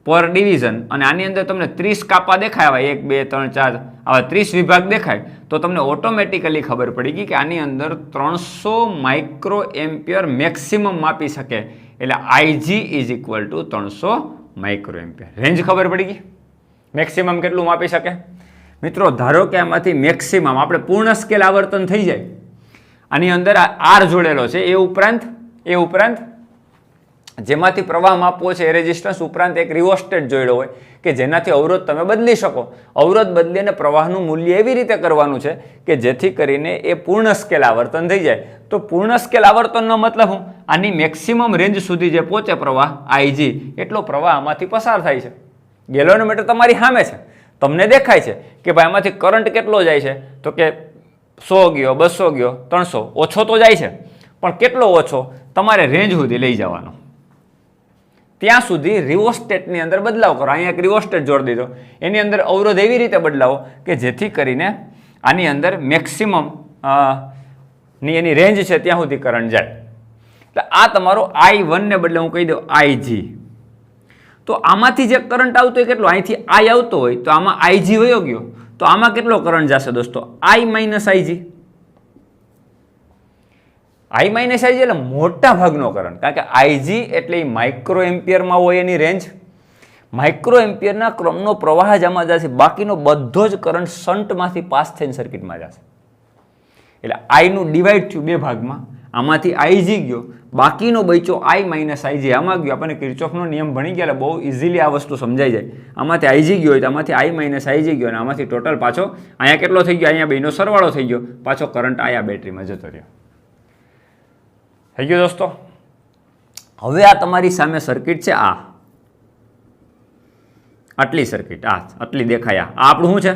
પર ડિવિઝન, અને આની અંદર તમને 30 કાપા દેખાય, 1 2 3 4 આવા 30 વિભાગ દેખાય, તો તમને ઓટોમેટિકલી ખબર પડી ગઈ કે આની અંદર 300 માઇક્રો એમ્પિયર મેક્સિમમ માપી શકે. એટલે IG is equal two 300 micro ampere. Range ખબર પડી ગઈ, મેક્સિમમ કેટલું માપી શકે. મિત્રો ધારો કે આમાંથી મેક્સિમમ આપણે પૂર્ણ સ્કેલ આવર્તન થઈ જાય, આની અંદર આર જોડેલો છે, એ ઉપરાંત જેમાંથી પ્રવાહ માપવો છે એ રેઝિસ્ટન્સ ઉપરાંત એક રિઓસ્ટેટ જોડ્યો હોય કે જેનાથી અવરોધ તમે બદલી શકો. અવરોધ બદલીને પ્રવાહનું મૂલ્ય એવી રીતે કરવાનું છે કે જેથી કરીને એ પૂર્ણ સ્કેલ આવર્તન થઈ જાય. તો પૂર્ણ સ્કેલ આવર્તનનો મતલબ હું આની મેક્સિમમ રેન્જ સુધી જે પહોંચે પ્રવાહ આઈજી, એટલો પ્રવાહ આમાંથી પસાર થાય છે. ગેલ્વેનોમીટર તમારી સામે છે, તમને દેખાય છે કે ભાઈ આમાંથી કરંટ કેટલો જાય છે, તો કે 100 ગયો, 200 ગયો, 300. ઓછો તો જાય છે, પણ કેટલો ઓછો? તમારે રેન્જ સુધી લઈ જવાનો. ત્યાં સુધી રિઓસ્ટેટની અંદર બદલાવ કરો. અહીંયા એક રિઓસ્ટેટ જોડી દીધો, એની અંદર અવરોધ એવી રીતે બદલાવો કે જેથી કરીને આની અંદર મેક્સિમમ ની એની રેન્જ છે ત્યાં સુધી કરંટ જાય. એટલે આ તમારો I1 ને બદલે હું કહી દઉં IG. તો આમાંથી જે કરંટ આવતો હોય કેટલો? અહીંથી I આવતો હોય તો આમાં IG વયો ગયો, તો આમાં કેટલો કરંટ જશે દોસ્તો? I minus IG. I minus IG એટલે મોટા ભાગનો કરંટ, કારણ કે IG એટલે માઇક્રો એમ્પિયરમાં હોય એની રેન્જ. માઇક્રો એમ્પિયરના ક્રમનો પ્રવાહ જ આમાં જશે, બાકીનો બધો જ કરંટ શન્ટમાંથી પાસ થઈને સર્કિટમાં જશે. એટલે I નું ડિવાઈડ થયું બે ભાગમાં, આમાંથી IG ગયો, બાકીનો બચ્યો I માઇનસ IG આમાં ગયો. આપણને કિર્ચોફનો નિયમ ભણી ગયા, બહુ ઇઝીલી આ વસ્તુ સમજાઈ જાય. આમાંથી IG ગયો હોય તો આમાંથી I માઇનસ IG ગયો, અને આમાંથી ટોટલ પાછો અહીંયા કેટલો થઈ ગયો? અહીંયા બેનો સરવાળો થઈ ગયો, પાછો કરંટ આયા બેટરીમાં જતો રહ્યો. થઈ ગયો દોસ્તો? હવે આ તમારી સામે સર્કિટ છે, આટલી સર્કિટ, આટલી દેખાય, આ આપણું શું છે?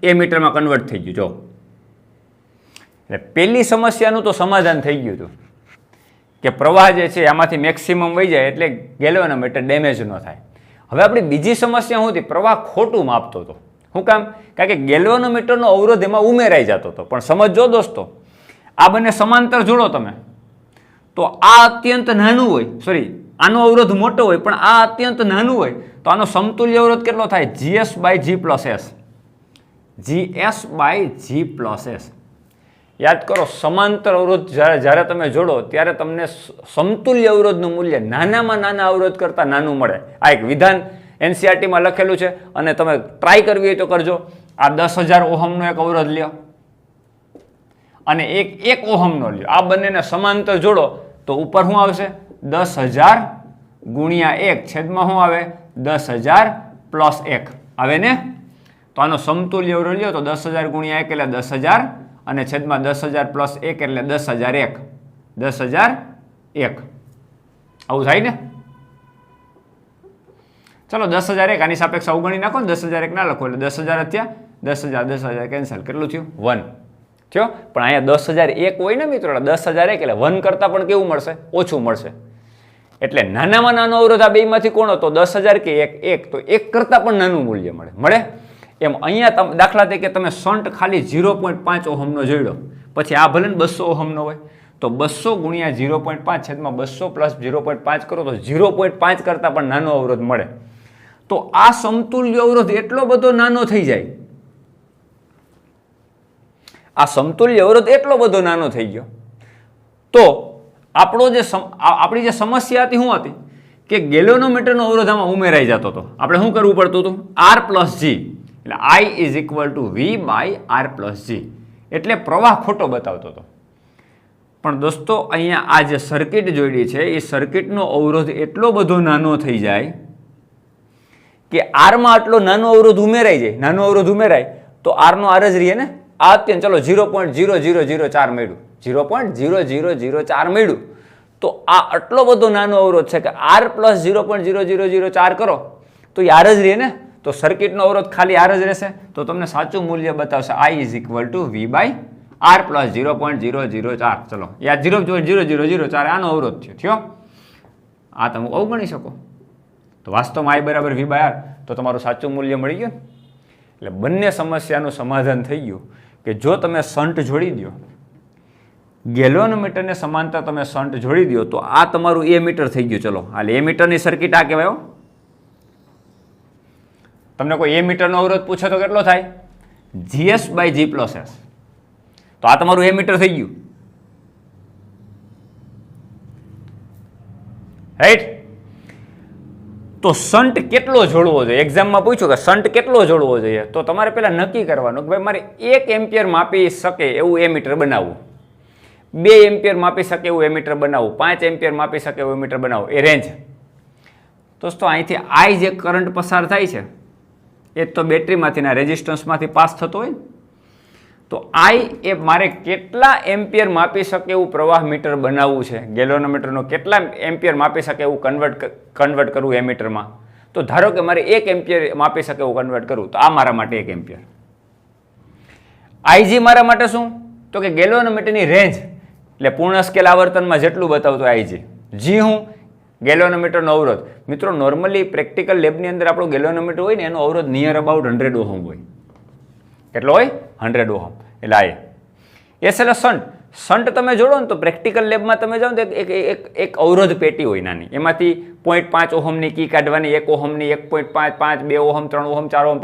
એ મીટરમાં કન્વર્ટ થઈ ગયું. જો એટલે પહેલી સમસ્યાનું તો સમાધાન થઈ ગયું હતું કે પ્રવાહ જે છે આમાંથી મેક્સિમમ વહી જાય એટલે ગેલ્વેનોમીટર ડેમેજ ન થાય. હવે આપણી બીજી સમસ્યા શું હતી? પ્રવાહ ખોટું માપતો હતો. શું કામ? કારણ કે ગેલ્વેનોમીટરનો અવરોધ એમાં ઉમેરાઈ જતો હતો. પણ સમજો દોસ્તો, આ બંને સમાંતર જોડો તમે તો આ અત્યંત નાનું હોય, સોરી આનો અવરોધ મોટો હોય પણ આ અત્યંત નાનું હોય, તો આનો સમતુલ્ય અવરોધ કેટલો થાય? GS by G plus S. GS by G plus S. યાદ કરો, સમાંતર અવરોધ જ્યારે તમે જોડો ત્યારે તમને સમતુલ્ય અવરોધનું મૂલ્ય નાનામાં નાના અવરોધ કરતાં નાનું મળે. આ એક વિધાન NCERTમાં લખેલું છે, અને તમે ટ્રાય કરવી હોય તો કરજો. આ 10,000 ઓહમનો એક અવરોધ લ્યો અને એક ઓહમનો લ્યો, આ બંનેને સમાંતર જોડો તો ઉપર શું આવશે? 10,000 ગુણ્યા 1 છેદમાં શું આવે? 10,000 પ્લસ 1 આવે ને. તો આનો સમતુલ્ય અવરોધ લ્યો તો 10,000 ગુણ્યા 1 એટલે 10,000, અને છેદમાં 10,000 પ્લસ 1 એટલે 10,001. 10,001 આવું થાય ને. ચલો 10,001 આની સાપેક્ષ અવગણી નાખો ને, 10,001 ના લખો એટલે 10,000 થયા, 10,000 કેન્સલ. કેટલું થયું? 1 થયો. પણ અહીંયા 10,001 હોય ને મિત્રો, 10,001 એટલે 1 કરતાં પણ કેવું મળશે? ઓછું મળશે. એટલે નાનામાં નાનો અવરોધ આ બેમાંથી કોણ હતો? 10,000 કે 1? તો 1 કરતાં પણ નાનું મૂલ્ય મળે. એમ અહીંયા દાખલા તરીકે તમે શન્ટ ખાલી 0.5 ઓહમનો જોડ્યો, પછી આ ભલે 200 ઓહમનો હોય, તો 200 ગુણ્યા 0.5 છેદમાં 200 પ્લસ 0.5 કરો તો 0.5 કરતાં પણ નાનો અવરોધ મળે. તો આ સમતુલ્ય અવરોધ એટલો બધો નાનો થઈ જાય, આ સમતુલ્ય અવરોધ એટલો બધો નાનો થઈ ગયો, તો આપણી જે સમસ્યા હતી શું હતી? કે ગેલ્વેનોમીટરનો અવરોધ આમાં ઉમેરાઈ જતો હતો. આપણે શું કરવું પડતું હતું? R પ્લસ G, એટલે I is equal to V by R plus G. એટલે પ્રવાહ ખોટો બતાવતો હતો. પણ દોસ્તો અહીંયા આ જે સર્કિટ જોડી છે એ સર્કિટનો અવરોધ એટલો બધો નાનો થઈ જાય કે આરમાં આટલો નાનો અવરોધ ઉમેરાઈ જાય. નાનો અવરોધ ઉમેરાય તો આરનો આર જ રહીએ ને. આ અત્યંત ચલો 0.0004 મળ્યું, 0.0004 મળ્યું. તો આ આટલો બધો નાનો અવરોધ છે કે R પ્લસ 0.0004 કરો તો એ આર જ રહીએ ને. તો સર્કિટનો અવરોધ ખાલી આર જ રહેશે, તો તમને સાચું મૂલ્ય બતાવશે I is equal two V/R plus 0.004. ચલો યા 0.0004 આનો અવરોધ થયો. આ તમે અવગણી શકો. તો વાસ્તવમાં I બરાબર V/R, તો તમારું સાચું મૂલ્ય મળી ગયું. એટલે બંને સમસ્યાનું સમાધાન થઈ ગયું કે જો તમે શન્ટ જોડી દો, ગેલ્વેનોમીટરને સમાંતર તમે શન્ટ જોડી દો, તો આ તમારું એ મીટર થઈ ગયું. ચલો હાલ એ મીટરની સર્કિટ આ કહેવાય. તમને કોઈ એ મીટરનો અવરોધ પૂછે તો કેટલો થાય? GS/G+S. તો આ તમારું એ મીટર થઈ ગયું, રાઈટ? તો શન્ટ કેટલો જોડવો જોઈએ? એક્ઝામમાં પૂછ્યું કે શન્ટ કેટલો જોડવો જોઈએ, તો તમારે પહેલા નક્કી કરવાનું કે ભાઈ મારે 1 એમ્પિયર માપી શકે એવું એમીટર બનાવવું, 2 એમ્પિયર માપી શકે એવું એમીટર બનાવવું, 5 એમ્પિયર માપી શકે એવું એમીટર બનાવવું, એ રેન્જ. દોસ્તો અહીંથી I જે કરંટ પસાર થાય છે એ તો બેટરીમાંથીના રેઝિસ્ટન્સમાંથી પાસ થતો હોય, તો I એ મારે કેટલા એમ્પિયર માપી શકે એવું પ્રવાહ મીટર બનાવવું છે, ગેલ્વેનોમીટરનો કેટલા એમ્પિયર માપી શકે એવું કન્વર્ટ કરવું એમીટરમાં. તો ધારો કે મારે 1 એમ્પિયર માપી શકે એવું કન્વર્ટ કરવું, તો આ મારા માટે 1 એમ્પિયર. IG મારા માટે શું? તો કે ગેલ્વેનોમીટરની રેન્જ, એટલે પૂર્ણ સ્કેલ આવર્તનમાં જેટલું બતાવતું IG. G હું ગેલ્વેનોમીટરનો અવરોધ. મિત્રો નોર્મલી પ્રેક્ટિકલ લેબની અંદર આપણો ગેલ્વેનોમીટર હોય ને એનો અવરોધ નિયર અબાઉટ 100 ઓહમ હોય. કેટલો હોય? 100 ઓહમ. એટલે આ એસ એટલે શન્ટ તમે જોડો ને તો પ્રેક્ટિકલ લેબમાં તમે જાઓ ને એક અવરોધ પેટી હોય નાની, એમાંથી 0.5 ઓહમની કી કાઢવાની, 1 ઓહમની, 1.5, 2 ohm, 3 ohm, 4 ohm,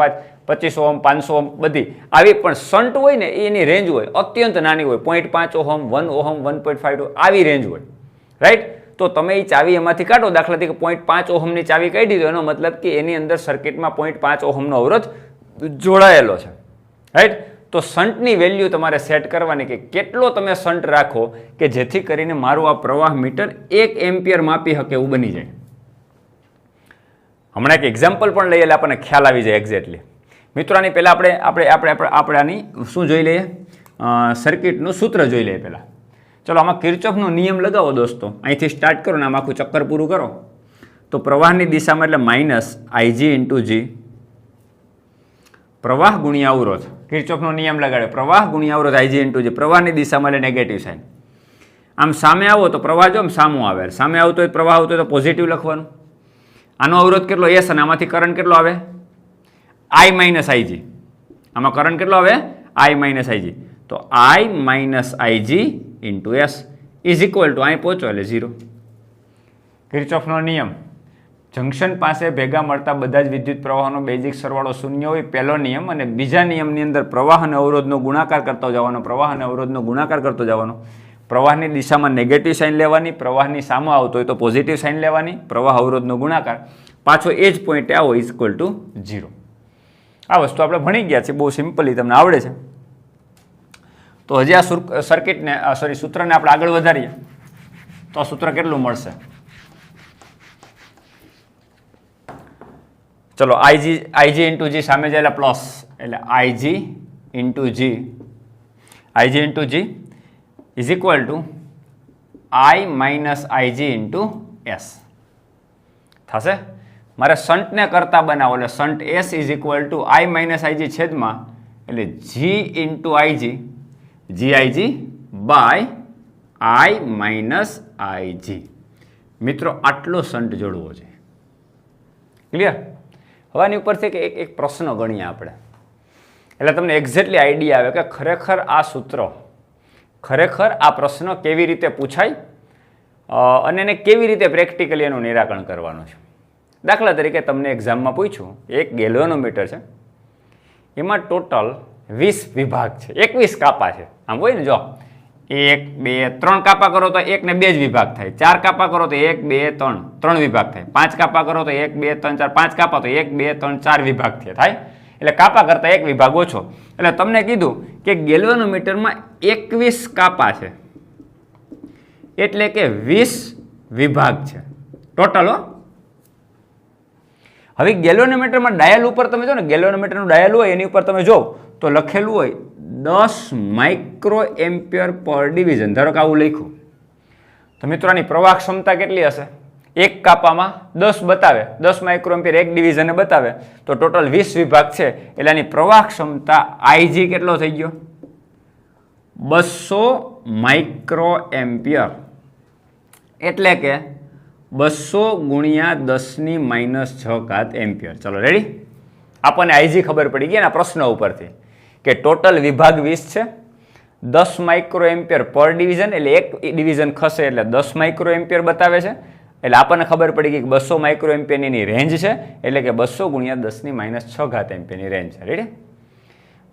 25 ohm, 500 ohm, બધી આવી. પણ શન્ટ હોય ને એની રેન્જ હોય અત્યંત નાની હોય, 0.5 ઓહમ, 1 ઓહમ, 1.5 આવી રેન્જ હોય, રાઈટ? તો તમે એ ચાવી એમાંથી કાઢો. દાખલા તરીકે 0.5 ઓહમની ચાવી કાઢી દો, એનો મતલબ કે એની અંદર સર્કિટમાં 0.5 ઓહમનો અવરોધ જોડાયેલો છે, રાઈટ? તો શન્ટની વેલ્યુ તમારે સેટ કરવાની કે કેટલો તમે શન્ટ રાખો કે જેથી કરીને મારું આ પ્રવાહ મીટર 1 એમ્પિયર માપી શકે એવું બની જાય. હમણાં એક એક્ઝામ્પલ પણ લઈએ એટલે આપણને ખ્યાલ આવી જાય એક્ઝેક્ટલી. મિત્રો આની પહેલાં આપણે આની શું જોઈ લઈએ? સર્કિટનું સૂત્ર જોઈ લઈએ પહેલાં. ચલો આમાં કિર્ચોફનો નિયમ લગાવો દોસ્તો. અહીંથી સ્ટાર્ટ કરો ને આમ આખું ચક્કર પૂરું કરો તો પ્રવાહની દિશામાં એટલે -IG × G, પ્રવાહ ગુણ્યા અવરોધ. કિર્ચોફનો નિયમ લગાડે, પ્રવાહ ગુણ્યા અવરોધ IG × G. પ્રવાહની દિશામાં એટલે નેગેટિવ સાઇન. આમ સામે આવો તો પ્રવાહ જો આમ સામો આવે, સામે આવતો હોય પ્રવાહ આવતો હોય તો પોઝિટિવ લખવાનું. આનો અવરોધ કેટલો? S. અને આમાંથી કરંટ કેટલો આવે? I-IG. આમાં કરંટ કેટલો આવે? I-IG. તો I-IG × S is equal two અહીં પહોંચો એટલે 0. કિર્ચોફનો નિયમ, જંક્શન પાસે ભેગા મળતા બધા જ વિદ્યુત પ્રવાહોનો બેઝિક સરવાળો 0 હોય, પહેલો નિયમ. અને બીજા નિયમની અંદર પ્રવાહ અને અવરોધનો ગુણાકાર કરતો જવાનો, પ્રવાહ અને અવરોધનો ગુણાકાર કરતો જવાનો. પ્રવાહની દિશામાં નેગેટિવ સાઇન લેવાની, પ્રવાહની સામે આવતો હોય તો પોઝિટિવ સાઇન લેવાની, પ્રવાહ અવરોધનો ગુણાકાર, પાછો એ જ પોઈન્ટે આવો ઇઝ ઇક્વલ ટુ 0. આ વસ્તુ આપણે ભણી ગયા છે, બહુ સિમ્પલી તમને આવડે છે. તો હજી આ સૂત્રને આપણે આગળ વધારીએ તો આ સૂત્ર કેટલું મળશે? ચલો IG × G સામે જાય એટલે પ્લસ, એટલે IG × G is equal two I-IG × S થશે. મારે શન્ટને કરતા બનાવો એટલે shunt S is equal two I-IG છેદમાં એટલે G × IG, GIG by I-IG. મિત્રો આટલો શન્ટ જોડવો છે. ક્લિયર? હવે આની ઉપરથી એક પ્રશ્ન ગણીએ આપણે, એટલે તમને એક્ઝેક્ટલી આઈડિયા આવે કે ખરેખર આ સૂત્ર, ખરેખર આ પ્રશ્ન કેવી રીતે પૂછાય અને એને કેવી રીતે પ્રેક્ટિકલી એનું નિરાકરણ કરવાનું છે. દાખલા તરીકે તમને એક્ઝામમાં પૂછ્યું, એક ગેલ્વેનોમીટર છે, એમાં ટોટલ 20 વિભાગ છે, 21 કાપા છે. આમ હોય ને, જો 1, 2, 3 કાપા કરો તો 1 ને 2 જ વિભાગ થાય, 4 કાપા કરો તો 1, 2, 3 વિભાગ થાય, 5 કાપા કરો તો 1, 2, 3, 4, 5 કાપા તો 1, 2, 3, 4 વિભાગ થાય. એટલે કાપા કરતા 1 વિભાગ ઓછો. એટલે તમને કીધું કે ગેલ્વેનોમીટરમાં 21 કાપા છે, એટલે કે 20 વિભાગ છે ટોટલ. હવે ગેલ્વેનોમીટરમાં ડાયલ ઉપર તમે જો ને, ગેલ્વેનોમીટરનું ડાયલ હોય એની ઉપર તમે જો તો લખેલું હોય 10 માઇક્રો એમ્પિયર પર ડિવિઝન. ધારો કે આવું લખ્યું તો મિત્રો આની પ્રવાહ ક્ષમતા કેટલી હશે? એક કાપામાં 10 બતાવે, 10 માઇક્રોએમ્પિયર એક ડિવિઝને બતાવે, તો ટોટલ 20 વિભાગ છે એટલે આની પ્રવાહ ક્ષમતા IG કેટલો થઈ ગયો? 200 માઇક્રોએમ્પિયર, એટલે કે 200 ગુણ્યા 10⁻6 એમ્પિયર. ચલો રેડી? આપણને IG ખબર પડી ગઈ એના પ્રશ્ન ઉપરથી કે ટોટલ વિભાગ 20 છે, 10 માઇક્રોએમ્પિયર પર ડિવિઝન, એટલે એક ડિવિઝન ખસે એટલે 10 માઇક્રોએમ્પિયર બતાવે છે. એટલે આપણને ખબર પડી ગઈ કે 200 માઇક્રોએમ્પિયરની રેન્જ છે, એટલે કે 200 ગુણ્યા 10⁻6 એમ્પિયરની રેન્જ છે. રેડી?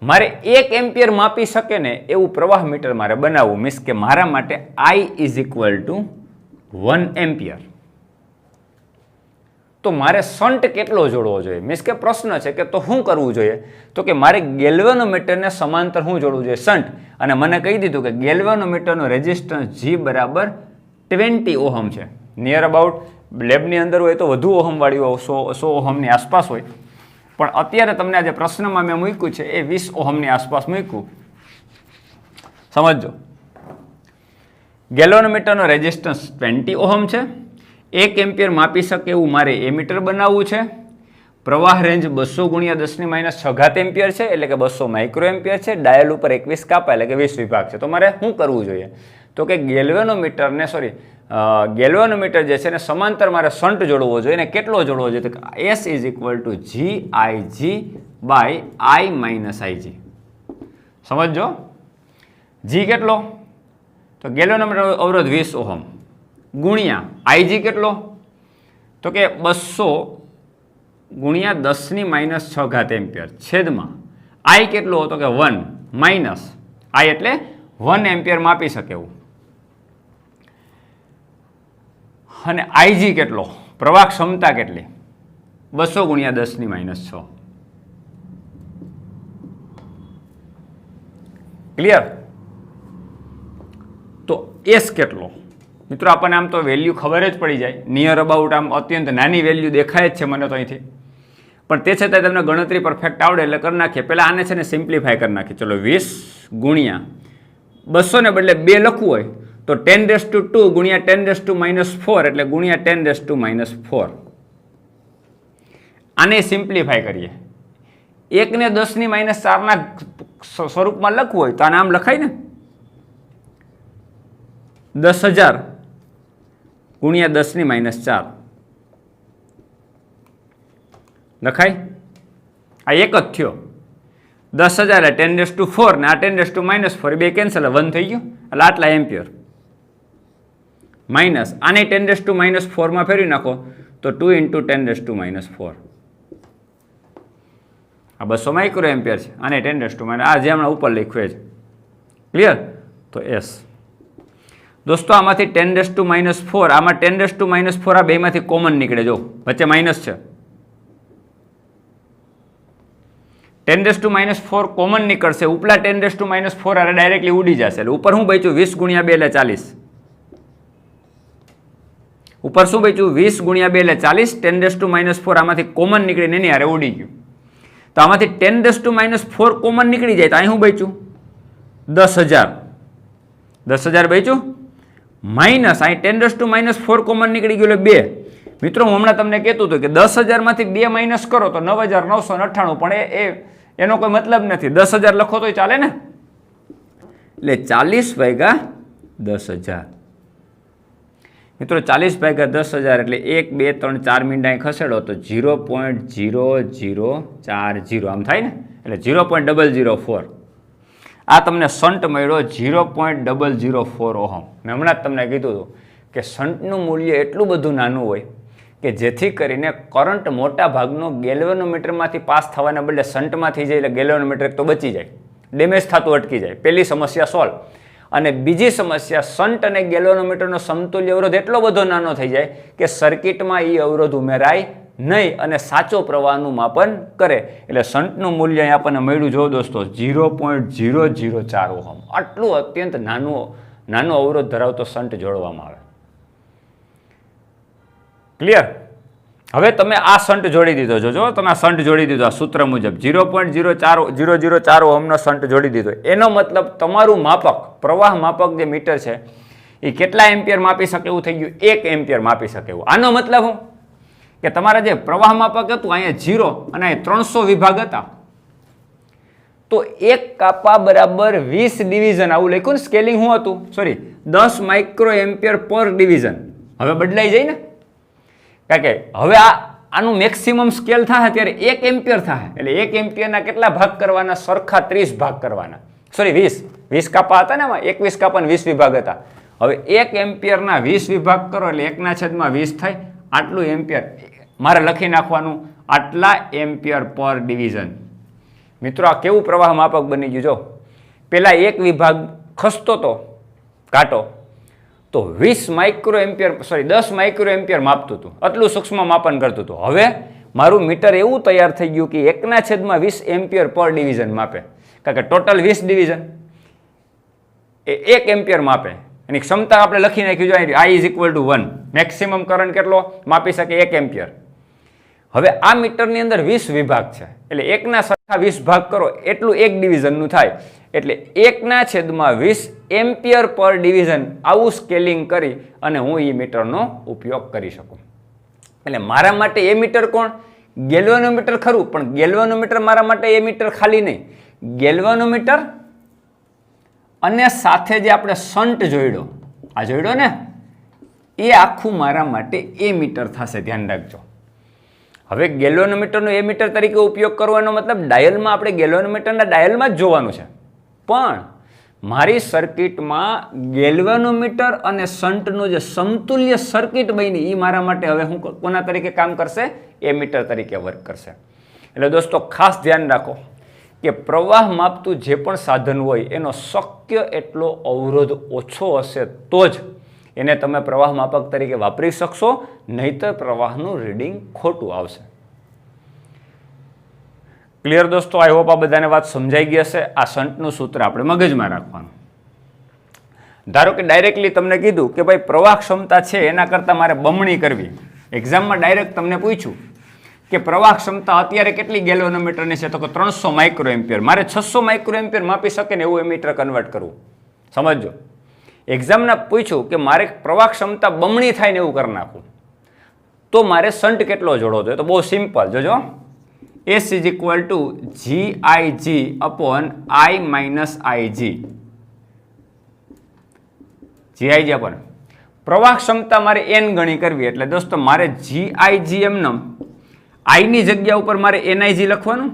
મારે 1 એમ્પિયર માપી શકે ને એવું પ્રવાહ મીટર મારે બનાવવું, મીન્સ કે મારા માટે I = 1 એમ્પિયર. તો મારે શન્ટ કેટલો જોડવો જોઈએ? મીન્સ કે પ્રશ્ન છે કે તો શું કરવું જોઈએ? તો કે મારે ગેલ્વેનોમીટરને સમાંતર શું જોડવું જોઈએ? શન્ટ. અને મને કહી દીધું કે ગેલ્વેનોમીટરનો રેઝિસ્ટન્સ G = 20 ઓહમ છે. નિયર અબાઉટ લેબની અંદર હોય તો વધુ ઓહમવાળી હોય, 100 ઓહમની આસપાસ હોય, પણ અત્યારે તમને આજે પ્રશ્નમાં મેં મૂક્યું છે એ 20 ઓહમની આસપાસ મૂક્યું. સમજો, ગેલ્વેનોમીટરનો રેઝિસ્ટન્સ 20 ઓહમ છે, 1 એમ્પિયર માપી શકે એવું મારે એમીટર બનાવવું છે, પ્રવાહ રેન્જ 200 ગુણ્યા 10⁻6 એમ્પિયર છે, એટલે કે 200 માઇક્રોએમ્પિયર છે, ડાયલ ઉપર 21 કાપા એટલે કે 20 વિભાગ છે. તો મારે શું કરવું જોઈએ? તો કે ગેલ્વેનોમીટર જે છે ને સમાંતર મારે શન્ટ જોડવો જોઈએ. ને કેટલો જોડવો જોઈએ? તો S = GIG/I-IG. સમજો, G કેટલો? તો ગેલ્વેનોમીટર અવરોધ 20 ઓહમ ગુણ્યા IG કેટલો? તો કે 200 ગુણ્યા 10⁻6 એમ્પિયર છેદમાં I કેટલો? તો કે 1 માઇનસ I એટલે 1 એમ્પિયર માપી શકે એવું, અને IG કેટલો? પ્રવાહ ક્ષમતા કેટલી? 200 ગુણ્યા 10⁻6. ક્લિયર? તો S કેટલો? મિત્રો આપણને આમ તો વેલ્યુ ખબર જ પડી જાય, નિયર અબાઉટ આમ અત્યંત નાની વેલ્યુ દેખાય જ છે મને તો અહીંથી, પણ તે છતાં તમને ગણતરી પરફેક્ટ આવડે એટલે કરી નાખીએ. પહેલાં આને છે ને સિમ્પ્લિફાય કરી નાખીએ. ચલો 20 ગુણ્યા 200 ને બદલે 2 લખવું હોય તો 10⁻² ગુણ્યા 10⁻4 એટલે ગુણ્યા 10⁻4. આને સિમ્પ્લિફાય કરીએ. 1 ને 10⁻4 સ્વરૂપમાં લખવું હોય તો આને આમ લખાય ને, 10,000 ગુણ્યા 10⁻4 લખાય. આ એક જ થયો. 10,000 એટલે 10⁻4 ને આ 10⁻4 બે કેન્સલ, 1 થઈ ગયું, એટલે આટલા એમ્પિયર. માઇનસ આને 10⁻4 માં ફેરવી નાખો તો 2 × 10⁻4. આ 200 માઇક્રોએમ્પિયર છે, આને 10⁻, આ જે હમણાં ઉપર લખ્યું છે. ક્લિયર? તો S. દોસ્તો આમાંથી 10⁻4, આમાં 10⁻4 આ બેમાંથી કોમન નીકળે, જો વચ્ચે માઇનસ છે, 10⁻4 કોમન નીકળશે, ઉપલા 10⁻4 આ ડાયરેક્ટલી ઉડી જશે, એટલે ઉપર શું બચ્યું? 20 ગુણ્યા 2 એટલે 40. ઉપર શું બચ્યું? 20 ગુણ્યા 2 એટલે 40. 10⁻4 આમાંથી કોમન નીકળીને એની હારે ઉડી ગયું. તો આમાંથી 10⁻4 કોમન નીકળી જાય તો અહીં શું બચ્યું? 10,000. 10,000 બચ્યું, માઇનસ અહીં 10⁻4 કોમન નીકળી ગયું એટલે 2. મિત્રો હું હમણાં તમને કહેતું હતું કે 10,000 માંથી 2 માઇનસ કરો તો 9,998, પણ એનો કોઈ મતલબ નથી. 10,000 લખો તો ચાલે ને, એટલે 40 ભાગ્યા 10,000. મિત્રો 40 ભાગ્યા 10,000 એટલે 1 2 3 4 મીંડા ખસેડો તો 0.0040 આમ થાય ને, એટલે 0.004. આ તમને શન્ટ મળ્યો 0.004 ઓહમ. મેં હમણાં જ તમને કીધું હતું કે શન્ટનું મૂલ્ય એટલું બધું નાનું હોય કે જેથી કરીને કરંટ મોટા ભાગનો ગેલ્વેનોમીટરમાંથી પાસ થવાને બદલે શન્ટમાં થઈ જાય, એટલે ગેલ્વેનોમીટર તો બચી જાય, ડેમેજ થતું અટકી જાય. પહેલી સમસ્યા સોલ્વ. અને બીજી સમસ્યા, શન્ટ અને ગેલ્વેનોમીટરનો સમતુલ્ય અવરોધ એટલો બધો નાનો થઈ જાય કે સર્કિટમાં એ અવરોધ ઉમેરાય નહીં અને સાચો પ્રવાહનું માપન કરે. એટલે શન્ટનું મૂલ્ય અહીં આપણને મળ્યું, જો દોસ્તો 0.004 ઓહમ. આટલું અત્યંત નાનો અવરોધ ધરાવતો શન્ટ જોડવામાં આવે. ક્લિયર? હવે તમે આ શન્ટ જોડી દીધો, જો તમે આ શન્ટ જોડી દીધો આ સૂત્ર મુજબ 0.004 ઓહમનો શન્ટ જોડી દીધો. એનો મતલબ તમારું માપક, પ્રવાહ માપક જે મીટર છે એ કેટલા એમ્પિયર માપી શકે એવું થઈ ગયું? 1 એમ્પિયર માપી શકે એવું. આનો મતલબ શું કે તમારા જે પ્રવાહ માપક હતું અહીંયા 0 અને અહીંયા 300 વિભાગ હતા, તો 1 કાપા બરાબર 20 ડિવિઝન આવું લખ્યું ને. સ્કેલિંગ શું હતું? સોરી, 10 માઇક્રો એમ્પિયર પર ડિવિઝન. હવે બદલાઈ જાય ને, કારણ કે હવે આનું મેક્સિમમ સ્કેલ થાય ત્યારે 1 એમ્પિયર થાય, એટલે 1 એમ્પિયરના કેટલા ભાગ કરવાના? સરખા 30 ભાગ કરવાના. સોરી 20 કાપા હતા ને, એમાં 21 કાપા 20 વિભાગ હતા. હવે 1 એમ્પિયરના 20 વિભાગ કરો એટલે 1/20 થાય. આટલું એમ્પિયર મારે લખી નાખવાનું, આટલા એમ્પિયર પર ડિવિઝન. મિત્રો આ કેવું પ્રવાહ માપક બની ગયું? જો પેલા એક વિભાગ ખસતો તો કાંટો તો 20 micro ampere sorry 10 micro ampere માપતું હતું, આટલું સૂક્ષ્મ માપન કરતું હતું. હવે મારું મીટર એવું તૈયાર થઈ ગયું કે 1/20 એમ્પિયર પર ડિવિઝન માપે, કારણ કે ટોટલ 20 ડિવિઝન એ 1 એમ્પિયર માપે. એની ક્ષમતા આપણે લખી નાખ્યું છે, I = 1. મેક્સિમમ કરંટ કેટલો માપી શકે? 1 એમ્પિયર. હવે આ મીટરની અંદર 20 વિભાગ છે, એટલે 1ના સરખા 20 ભાગ કરો એટલું 1 ડિવિઝનનું થાય, એટલે 1/20 એમ્પિયર પર ડિવિઝન. આવું સ્કેલિંગ કરી અને હું એ મીટરનો ઉપયોગ કરી શકું. એટલે મારા માટે એ મીટર કોણ? ગેલ્વેનોમીટર ખરું, પણ ગેલ્વેનોમીટર મારા માટે એ મીટર ખાલી નહીં. ગેલ્વેનોમીટર અને સાથે જે આપણે શન્ટ જોડ્યો, આ જોડ્યો ને, એ આખું મારા માટે એ મીટર થશે. ધ્યાન રાખજો. હવે ગેલ્વેનોમીટરનો એ મીટર તરીકે ઉપયોગ કરવાનો મતલબ ડાયલમાં આપણે ગેલ્વેનોમીટરના ડાયલમાં જ જોવાનું છે, પણ મારી સર્કિટમાં ગેલ્વેનોમીટર અને શન્ટનું જે સમતુલ્ય સર્કિટ બની એ મારા માટે હવે હું કોના તરીકે કામ કરશે? એ મીટર તરીકે વર્ક કરશે. એટલે દોસ્તો ખાસ ધ્યાન રાખો કે પ્રવાહ માપતું જે પણ સાધન હોય એનો શક્ય એટલો અવરોધ ઓછો હશે તો જ એને તમે પ્રવાહ માપક તરીકે વાપરી શકશો, નહીંતર પ્રવાહનું રીડિંગ ખોટું આવશે. ક્લિયર દોસ્તો? આઈ હોપ આ બધાને વાત સમજાઈ ગઈ હશે. આ શન્ટનું સૂત્ર આપણે મગજમાં રાખવાનું. ધારો કે ડાયરેક્ટલી તમને કીધું કે ભાઈ પ્રવાહ ક્ષમતા છે એના કરતાં મારે બમણી કરવી. એક્ઝામમાં ડાયરેક્ટ તમને પૂછ્યું કે પ્રવાહ ક્ષમતા અત્યારે કેટલી ગેલ્વેનોમીટરની છે, તો કે 300 માઇક્રો એમ્પિયર. મારે 600 માઇક્રો એમ્પિયર માપી શકે ને એવું એમીટર કન્વર્ટ કરવું. સમજો, એક્ઝામના પૂછ્યું કે મારે પ્રવાહ ક્ષમતા બમણી થાય ને એવું કરી નાખવું, તો મારે શન્ટ કેટલો જોડવો જોઈએ? તો બહુ સિમ્પલ, જોજો. S = GIG upon I minus IG. GIG upon પ્રવાહ ક્ષમતા મારે n ગણી કરવી, એટલે દોસ્તો મારે GIG એમનેમ I ની જગ્યા ઉપર મારે NIG લખવાનું.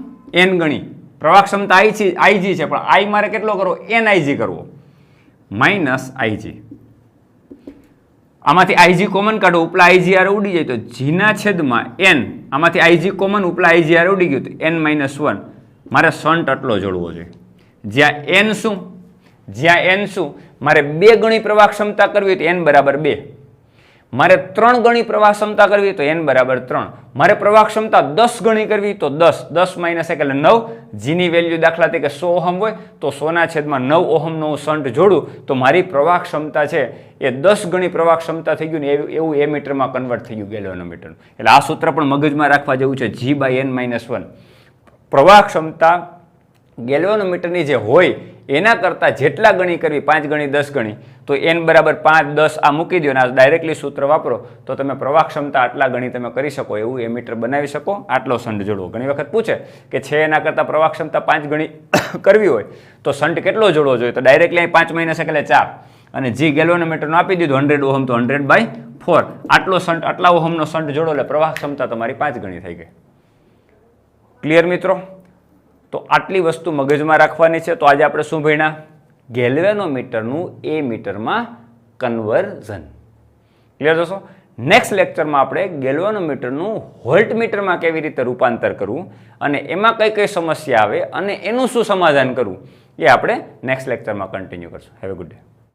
n ગણી પ્રવાહ ક્ષમતા IG છે, પણ I મારે કેટલો કરવો? NIG કરવો, માઇનસ IG. આમાંથી IG કોમન કાઢો, ઉપલા IGR ઉડી જાય તો Gના છેદમાં n. આમાંથી IG કોમન, ઉપલા IGR ઉડી ગયું તો n-1. મારે શન્ટ આટલો જોડવો જોઈએ. જ્યાં n શું? જ્યાં n શું? મારે 2 ગણી પ્રવાહ ક્ષમતા કરવી તો n = 2. મારે 3 ગણી પ્રવાહ ક્ષમતા કરવી તો n = 3. મારે પ્રવાહ ક્ષમતા 10 ગણી કરવી તો 10. 10 - 1 એટલે 9. જીની વેલ્યુ દાખલા તરીકે 100 ઓહમ હોય તો 100/9 ઓહમનો હું શન્ટ જોડું તો મારી પ્રવાહ ક્ષમતા છે એ 10 ગણી પ્રવાહ ક્ષમતા થઈ ગયું ને એવું એ મીટરમાં કન્વર્ટ થઈ ગયું ગેલ્વેનોમીટરનું. એટલે આ સૂત્ર પણ મગજમાં રાખવા જેવું છે. G/n-1 પ્રવાહ ક્ષમતા ગેલ્વેનોમીટરની જે હોય એના કરતાં જેટલા ગણી કરવી, 5 ગણી 10 ગણી, તો n = 5 10 આ મૂકી દો અને આ ડાયરેક્ટલી સૂત્ર વાપરો તો તમે પ્રવાહ ક્ષમતા આટલા ગણી તમે કરી શકો એવું એમીટર બનાવી શકો. આટલો શન્ટ જોડવો. ઘણી વખત પૂછે કે છે એના કરતાં પ્રવાહ ક્ષમતા 5 ગણી કરવી હોય તો શન્ટ કેટલો જોડવો જોઈએ? તો ડાયરેક્ટલી અહીં 5 - 1 એટલે 4 અને G ગેલ્વેનોમીટરનો આપી દીધું 100 ઓહમ તો 100/4. આટલો શન્ટ, આટલા ઓહમનો શન્ટ જોડો એટલે પ્રવાહ ક્ષમતા તમારી 5 ગણી થઈ ગઈ. ક્લિયર મિત્રો? તો આટલી વસ્તુ મગજમાં રાખવાની છે. તો આજે આપણે શું ભણ્યા? ગેલ્વેનોમીટરનું એ મીટરમાં કન્વર્ઝન. ક્લિયર દોસ્તો? નેક્સ્ટ લેક્ચરમાં આપણે ગેલ્વેનોમીટરનું વોલ્ટમીટરમાં કેવી રીતે રૂપાંતર કરવું અને એમાં કઈ કઈ સમસ્યા આવે અને એનું શું સમાધાન કરવું એ આપણે નેક્સ્ટ લેક્ચરમાં કન્ટિન્યુ કરશું. Have a good day.